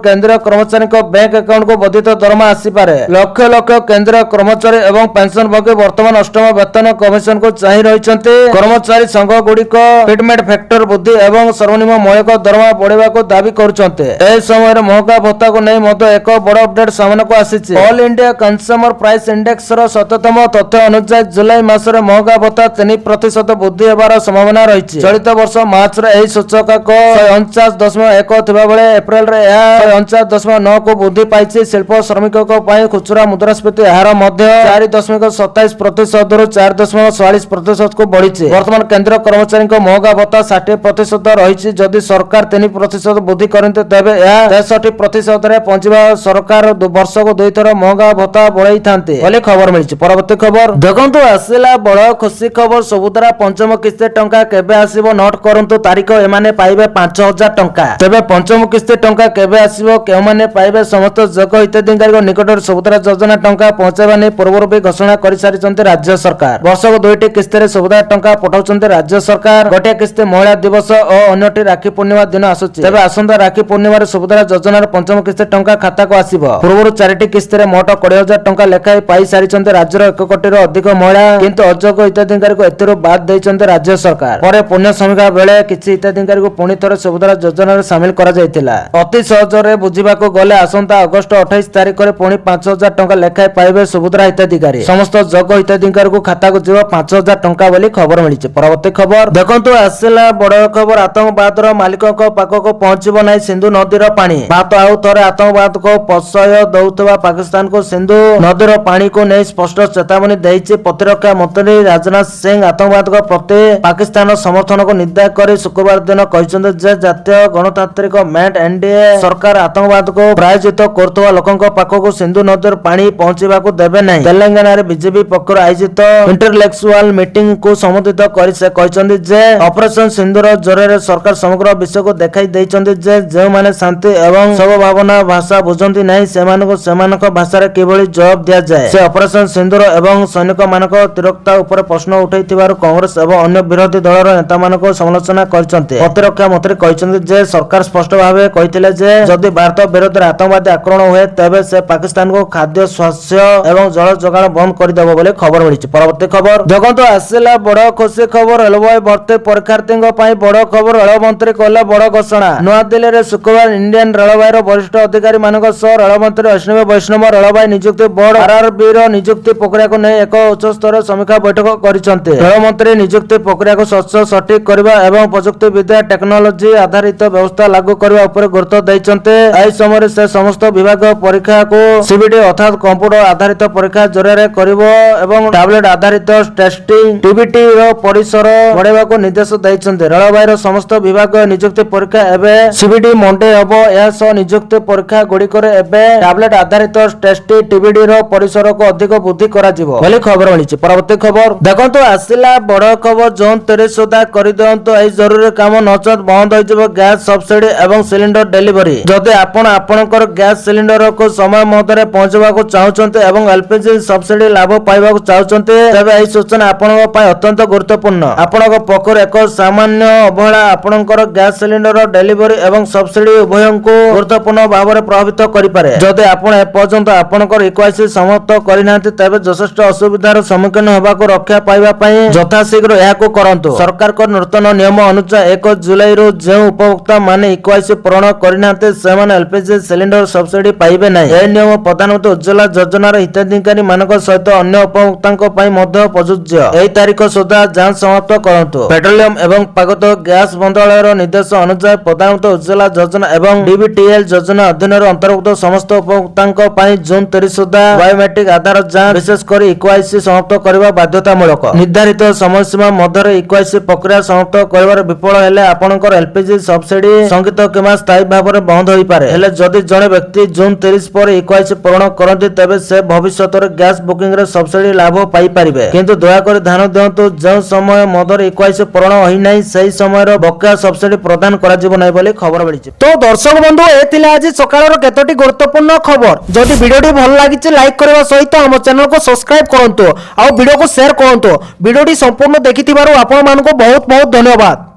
କେନ୍ଦ୍ରୀୟ କର୍ମଚାରୀଙ୍କ ବ୍ୟାଙ୍କ ଆକାଉଣ୍ଟକୁ ବର୍ଦ୍ଧିତ ଦରମା ଆସିପାରେ। ଲକ୍ଷ ଲକ୍ଷ କେନ୍ଦ୍ରୀୟ କର୍ମଚାରୀ ଏବଂ ପେନସନଭୋଗୀ ବର୍ତ୍ତମାନ ଅଷ୍ଟମ ବେତନ କମିଶନକୁ ଚାହିଁ ରହିଛନ୍ତି। କର୍ମଚାରୀ ସଂଘ ଗୁଡିକ ଫିଟମେଣ୍ଟ ଫ୍ୟାକ୍ଟର ବୃଦ୍ଧି ଏବଂ ସର୍ବନିମ୍ନ ମୌଳିକ ଦରମା ବଢାଇବାକୁ ଦାବି କରୁଛନ୍ତି। ଏହି ସମୟରେ ମହଙ୍ଗା ଭତ୍ତାକୁ ନେଇ ମଧ୍ୟ ଏକ ବଡ ଅପଡେଟ ସାମନାକୁ ଆସିଛି। ଅଲ ଇଣ୍ଡିଆ କନଜ୍ୟୁମର ପ୍ରାଇସ ଇଣ୍ଡେକ୍ସର 17ତମ ତଥ୍ୟ ଅନୁଯାୟୀ ଜୁଲାଇ ମାସରେ ମହଙ୍ଗା ଭତ୍ତା 3% ବୃଦ୍ଧି ହେବାର ସମ୍ଭାବନା ରହିଛି। ଚଳିତ ବର୍ଷ ମାର୍ଚ୍ଚରେ ଏହି ସୂଚକାଙ୍କ 149.1 ଥିବାବେଳେ ଏପ୍ରିଲରେ ଏହା 149.9 କୁ ବୃଦ୍ଧି ପାଇଛି। ଶିଳ୍ପ ଶ୍ରମିକଙ୍କ ପାଇଁ ଖୁଚୁରା ମୁଦ୍ରାସ୍ଫୀତି ହାର ମଧ୍ୟ 4.27% ରୁ 4.44% କୁ ବଢିଛି। ବର୍ତ୍ତମାନ କେନ୍ଦ୍ର କର୍ମଚାରୀଙ୍କ ମହଙ୍ଗା ଭତ୍ତା 60% ରହିଛି। ଯଦି ସରକାର 3% ବୃଦ୍ଧି କରନ୍ତି ତେବେ ତେବେ ଏହା 63% ପହଞ୍ଚିବା ସରକାର ବର୍ଷକୁ 2 ଥର ମହଙ୍ଗା ଭତ୍ତା ବଢାଇଥାନ୍ତି ବୋଲି ଖବର ମିଳିଛି। ପରବର୍ତ୍ତୀ ଖବର ଦେଖନ୍ତୁ, ଆସିଲା ବଡ଼ ଖୁସି ଖବର। ସବୁଦ୍ୱାରା ପଞ୍ଚମ କିସ୍ତି ଟଙ୍କା କେବେ ଆସିବ ନୋଟ୍ କରନ୍ତୁ ତାରିଖ। ଏମାନେ ପାଇବେ 5,000 ଟଙ୍କା। ତେବେ ପଞ୍ଚମ କିସ୍ତି ଟଙ୍କା କେବେ ଆସିବ, କେଉଁମାନେ ପାଇବେ? ସମସ୍ତ ଯୋଗ୍ୟ ହିତାଧିକାରୀଙ୍କ ନିକଟରେ ସବୁଦ୍ୱାରା ଯୋଜନା ଟଙ୍କା ପହଞ୍ଚାଇବା ନେଇ ପୂର୍ବରୁ ବି ଘୋଷଣା କରିସାରିଛନ୍ତି ରାଜ୍ୟ ସରକାର। ବର୍ଷକୁ 2ଟି କିସ୍ତିରେ ସବୁଦ୍ୱାରା ଟଙ୍କା ପଠାଉଛନ୍ତି ରାଜ୍ୟ ସରକାର। ଗୋଟିଏ କିସ୍ତି ମହିଳା ଦିବସ ଓ ଅନ୍ୟଟି ରାକ୍ଷୀ ପୂର୍ଣ୍ଣିମା ଦିନ ଆସୁଛି। ତେବେ ଆସନ୍ତା ରାକ୍ଷୀ ପୂର୍ଣ୍ଣିମାରେ ସବୁଦ୍ୱାରା ଯୋଜନାର ପଞ୍ଚମ କିସ୍ତି ଟଙ୍କା ଖାତାକୁ ଆସିବ। ପୂର୍ବରୁ 4ଟି କିସ୍ତିରେ ମୋଟ 20,000 ଟଙ୍କା ଲେଖାଏଁ ପାଇ ସାରିଛନ୍ତି ରାଜ୍ୟର 1 କୋଟିରୁ ଅଧିକ ମହିଳା। କିନ୍ତୁ ଅଯୋଗ୍ୟ ହିତାଧିକାରୀଙ୍କୁ ଏଥିରୁ ବାଦ୍ ଦେଇଛନ୍ତି ରାଜ୍ୟ ସରକାର। ପରେ ପୁଣ୍ୟ ସମୀକ୍ଷା ବେଳେ କିଛି ହିତାଧିକାରୀଙ୍କୁ ପୁଣି ଥରେ ସବୁଦ୍ୱାରା ଯୋଜନାରେ ସାମିଲ କରାଯାଇଥିଲା। ଅତି ସହଜରେ ବୁଝିବାକୁ ଗଲେ ଆସନ୍ତା ଅଗଷ୍ଟ 28 ତାରିଖରେ ପୁଣି 5,000 ଟଙ୍କା ଲେଖାଏଁ ପାଇବେ ସୁଭଦ୍ରା ହିତାଧିକାରୀ। ସମସ୍ତ ଯୋଗ୍ୟ ହିତାଧିକାରୀଙ୍କୁ ଖାତାକୁ ଯିବ 5,000 ଟଙ୍କା ବୋଲି ଖବର ମିଳିଛି। ପରବର୍ତ୍ତୀ ଖବର ଦେଖନ୍ତୁ, ଆସିଲା ବଡ଼ ଖବର। ଆତଙ୍କବାଦର ମାଲିକଙ୍କ ପାଖକୁ ପହଞ୍ଚିବ ନାହିଁ ସିନ୍ଧୁ ନଦୀର ପାଣି। ଭାରତ ଆଉ ଥରେ ଆତଙ୍କବାଦକୁ ପ୍ରଶ୍ରୟ ଦେଉଥିବା ପାକିସ୍ତାନକୁ ସିନ୍ଧୁ ନଦୀର ପାଣିକୁ ନେଇ ସ୍ପଷ୍ଟ ଚେତାବନୀ ଦେଇଛି। ପ୍ରତିରକ୍ଷା ମନ୍ତ୍ରୀ ରାଜନାଥ ସିଂ ଆତଙ୍କବାଦଙ୍କ ପ୍ରତି ପାକିସ୍ତାନର ସମର୍ଥନକୁ ନିନ୍ଦା କରି ଶୁକ୍ରବାର ଦିନ କହିଛନ୍ତି ଯେ ଜାତୀୟ ଗଣତାନ୍ତ୍ରିକ ମେଣ୍ଟ ଏନଡିଏ ସରକାର ଆତଙ୍କବାଦକୁ ପ୍ରାୟୋଜିତ କରୁଥିବା ଲୋକଙ୍କ ପାଖକୁ ସିନ୍ଧୁ ନଦୀର ପାଣି ପହଞ୍ଚିବାକୁ ଦେବେ ନାହିଁ। ତେଲେଙ୍ଗାନାରେ ବିଜେପି ପକ୍ଷରୁ ଆୟୋଜିତ ଇଣ୍ଟେଲେକ୍ଚୁଆଲ ମିଟିଂ କୁ ସମ୍ବୋଧିତ କରି ସେ କହିଛନ୍ତି ଯେ ଅପରେସନ ସିନ୍ଧୁର ଜରିଆରେ ସରକାର ସମଗ୍ର ବିଶ୍ୱକୁ ଦେଖାଇ ଦେଇଛନ୍ତି ଯେ ଯେଉଁମାନେ ଶାନ୍ତି ଏବଂ ସଦ୍ଭାବନା ଭାଷା ବୁଝନ୍ତି ନାହିଁ ସେମାନଙ୍କୁ ସେମାନଙ୍କ ଭାଷାରେ କିଭଳି ଜବାବ ଦିଆଯାଏ। ସେ ଅପରେସନ ସିନ୍ଧୁର ଏବଂ ସୈନିକମାନଙ୍କ ତିରୋକ୍ତା ଉପରେ ପ୍ରଶ୍ନ ଉଠାଇଥିବାରୁ କଂଗ୍ରେସ ଏବଂ ଅନ୍ୟ ବିରୋଧୀ ଦଳର ନେତାମାନଙ୍କୁ ସମାଲୋଚନା କରିଛନ୍ତି। ପ୍ରତିରକ୍ଷା ମନ୍ତ୍ରୀ କହିଛନ୍ତି ଯେ ସରକାର ସ୍ପଷ୍ଟ ଭାବେ କହିଥିଲେ ଯେ ଯଦି ଭାରତ ବିରୋଧରେ ଆତଙ୍କବାଦୀ ଆକ୍ରମଣ ହୁଏ ତେବେ ସେ ପାକିସ୍ତାନକୁ ଖାଦ୍ୟ, ଶସ୍ୟ ଏବଂ ଜଳ ଯୋଗାଣ ବନ୍ଦ କରିଦେବ ବୋଲି ଖବର ମିଳିଛି। ପରବର୍ତ୍ତୀ ଖବର ଦେଖନ୍ତୁ, ଆସିଲା ବଡ଼ ଖୁସି ଖବର। ରେଳବାଇ ଭର୍ତ୍ତି ପରୀକ୍ଷାର୍ଥୀଙ୍କ ପାଇଁ ବଡ଼ ଖବର। ରେଳମନ୍ତ୍ରୀ କଲେ ବଡ଼ ଘୋଷଣା। ନୂଆଦିଲ୍ଲୀରେ ଶୁକ୍ରବାର ଇଣ୍ଡିଆନ୍ ରେଳବାଇର ବରିଷ୍ଠ ଅଧିକାରୀମାନଙ୍କ ସହ ରେଳମନ୍ତ୍ରୀ ଅଶ୍ୱିନୀ ବୈଷ୍ଣବ ରେଳବାଇ ନିଯୁକ୍ତି ବୋର୍ଡ ଆରଆରବିର ନିଯୁକ୍ତି ପ୍ରକ୍ରିୟାକୁ ନେଇ ଏକ ଉଚ୍ଚସ୍ତରୀୟ ସମୀକ୍ଷା ବୈଠକ କରିଛନ୍ତି। ରେଳମନ୍ତ୍ରୀ ନିଯୁକ୍ତି ପ୍ରକ୍ରିୟାକୁ ସ୍ୱଚ୍ଛ, ସଠିକ କରିବା ଏବଂ ପ୍ରଯୁକ୍ତି ବିଦ୍ୟା ଟେକ୍ନୋଲୋଜି ଆଧାରିତ ବ୍ୟବସ୍ଥା ଲାଗୁ କରିବା ଉପରେ ଗୁରୁତ୍ୱ ଦେଇଛନ୍ତି। ଏହି ସମୟରେ ସେ ସମସ୍ତ ବିଭାଗୀୟ ପରୀକ୍ଷାକୁ ସିବିଟି ଅର୍ଥାତ୍ କମ୍ପ୍ୟୁଟର ଆଧାରିତ ପରୀକ୍ଷା ଜରିଆରେ କରିବ ଏବଂ ଟାବଲେଟ ଆଧାରିତ ଟେଷ୍ଟିଂ ଟିବିଟି ର ପରିସର ବଢ଼ାଇବାକୁ ନିର୍ଦ୍ଦେଶ ଦେଇଛନ୍ତି। ରେଳବାଇର ସମସ୍ତ ବିଭାଗୀୟ ନିଯୁକ୍ତି ପରୀକ୍ଷା ଏବେ ସିବିଟି ମଣ୍ଡେ ହେବ। ଏହା ସହ ନିଯୁକ୍ତି ପରୀକ୍ଷା ଗୁଡ଼ିକରେ ଏବେ ଟାବଲେଟ ଆଧାରିତ ଟେଷ୍ଟିଂ ଟିବିଟି ର ପରିସରକୁ ଅଧିକ ବୃଦ୍ଧି କରାଯିବ ବୋଲି ଖବର ମିଳିଛି। ପରବର୍ତ୍ତୀ ଖବର ଦେଖନ୍ତୁ, ଆସିଲା ବଡ଼ ଖବର। ଜୁନ୍ 30 ସୁଦ୍ଧା କରିଦିଅନ୍ତୁ ଏହି ଜରୁରୀ କାମ, ନଚେତ୍ ବନ୍ଦ ହୋଇଯିବ ଗ୍ୟାସ ସବସିଡି ଏବଂ ସିଲିଣ୍ଡର ଡେଲିଭରି। ଯଦି ଆପଣ ଆପଣଙ୍କର ଗ୍ୟାସ ସିଲିଣ୍ଡରକୁ ସମୟ ମଧ୍ୟରେ ପହଞ୍ଚାଇବାକୁ ଚାହୁଁଛନ୍ତି ଏବଂ ଏଲପିଜି ସବସିଡି ଲାଭ ପାଇବାକୁ ଚାହୁଁଛନ୍ତି ତେବେ ଏହି ସୂଚନା ଆପଣଙ୍କ ପାଇଁ ଅତ୍ୟନ୍ତ ଗୁରୁତ୍ୱପୂର୍ଣ୍ଣ। ଆପଣଙ୍କ ପକ୍ଷରୁ ଏକ ସାମାନ୍ୟ ଅବହେଳା ଆପଣଙ୍କର ଗ୍ୟାସ ସିଲିଣ୍ଡର ଡେଲିଭରି ଏବଂ ସବସିଡି ଉଭୟଙ୍କୁ ଗୁରୁତ୍ୱପୂର୍ଣ୍ଣ ଭାବରେ ପ୍ରଭାବିତ କରିପାରେ। ଯଦି ଆପଣ ଏପର୍ଯ୍ୟନ୍ତ ଆପଣଙ୍କର ଇକ୍ୱାଇସି ସମାପ୍ତ କରିନାହାନ୍ତି ତେବେ ଯଥେଷ୍ଟ ଅସୁବିଧାର ସମ୍ମୁଖୀନ ହେବାକୁ ରକ୍ଷା ପାଇବା ପାଇଁ ଯଥାଶୀଘ୍ର ଏହାକୁ କରନ୍ତୁ। ସରକାରଙ୍କ ନୂତନ ନିୟମ ଅନୁଯାୟୀ 1 ଜୁଲାଇରୁ ଯେଉଁ ଉପଭୋକ୍ତା ମାନେ ଇକ୍ୱାଇସି ପୂରଣ କରିନାହାନ୍ତି ସେମାନେ ଏଲପିଜି ସିଲିଣ୍ଡର ସବସିଡି ପାଇବେ ନାହିଁ। ଏହି ନିୟମ ପ୍ରଧାନମନ୍ତ୍ରୀ ଉଜ୍ଜ୍ୱଳା ଯୋଜନାର ହିତାଧିକାରୀ ମାନଙ୍କ ସହିତ ଅନ୍ୟ ଉପଭୋକ୍ତାଙ୍କ ପାଇଁ ମଧ୍ୟ ପ୍ରଯୁଜ୍ୟ। ଏହି ତାରିଖ ସୁଦ୍ଧା ଯାଞ୍ଚ ସମାପ୍ତ କରନ୍ତୁ। ପେଟ୍ରୋଲିୟମ ଏବଂ ପ୍ରାକୃତିକ ଗ୍ୟାସ ମନ୍ତ୍ରଣାଳୟର ନିର୍ଦ୍ଦେଶ ଅନୁଯାୟୀ ପ୍ରଧାନମନ୍ତ୍ରୀ ଉଜ୍ଜ୍ୱଳା ଯୋଜନା ଏବଂ ଡିବିଟିଏଲ ଯୋଜନା ଅଧୀନରେ ଅନ୍ତର୍ଭୁକ୍ତ ସମସ୍ତ ଉପଭୋକ୍ତାଙ୍କ ପାଇଁ ଜୁନ୍ 30 ସୁଦ୍ଧା ବାୟୋମେଟ୍ରିକ ଆଧାର ଯାଞ୍ଚ, ବିଶେଷ କରି ଇକ୍ୱାଇସି ସମାପ୍ତ କରିବା ବାଧ୍ୟତାମୂଳକ। ନିର୍ଦ୍ଧାରିତ ସମୟସୀମା ମଧ୍ୟରେ ଇକ୍ୱାଇସି ପ୍ରକ୍ରିୟା ସମାପ୍ତ କରିବାରେ ବିଫଳ ହେଲେ ଆପଣଙ୍କର ଏଲପିଜି ସବସିଡି ସଙ୍ଗୀତ କିମ୍ବା ସ୍ଥାୟୀ ଭାବରେ ବନ୍ଦ ହୋଇପାରେ। ହେଲେ ଯଦି ଜଣେ ବ୍ୟକ୍ତି ଜୁନ୍ 30 ପରେ ଇକ୍ୱାଇସି ପୂରଣ କରନ୍ତି ତେବେ ସେ ଭବିଷ୍ୟତରେ ଗ୍ୟାସ ବୁକିଂରେ ସବସିଡି ଲାଭ ପାଇପାରିବେ। କିନ୍ତୁ ଦୟାକରି ଧ୍ୟାନ ଦିଅନ୍ତୁ, ଯେଉଁ ସମୟ ମଧ୍ୟରେ ଇକ୍ୱାଇସି ପୂରଣ ହୋଇନାହିଁ ସେହି ସମୟର ବକେୟା ସବସିଡି ପ୍ରଦାନ କରାଯିବ ନାହିଁ ବୋଲି ଖବର ମିଳିଛି। ତ ଦର୍ଶକ ବନ୍ଧୁ, ଏ ଥିଲା ଆଜି ସକାଳର କେତୋଟି ଗୁରୁତ୍ୱପୂର୍ଣ୍ଣ ଖବର। ଯଦି ଭିଡ଼ିଓଟି ଭଲ ଲାଗିଛି ଲାଇକ୍ କରିବା ସହିତ ଆମ ଚ୍ୟାନେଲକୁ ସବସ୍କ୍ରାଇବ କରନ୍ତୁ ଆଉ ଭିଡ଼ିଓକୁ ସେୟାର କରନ୍ତୁ। ଭିଡ଼ିଓଟି ସମ୍ପୂର୍ଣ୍ଣ ଦେଖିଥିବାରୁ ଆପଣମାନଙ୍କୁ ବହୁତ ବହୁତ ଧନ୍ୟବାଦ।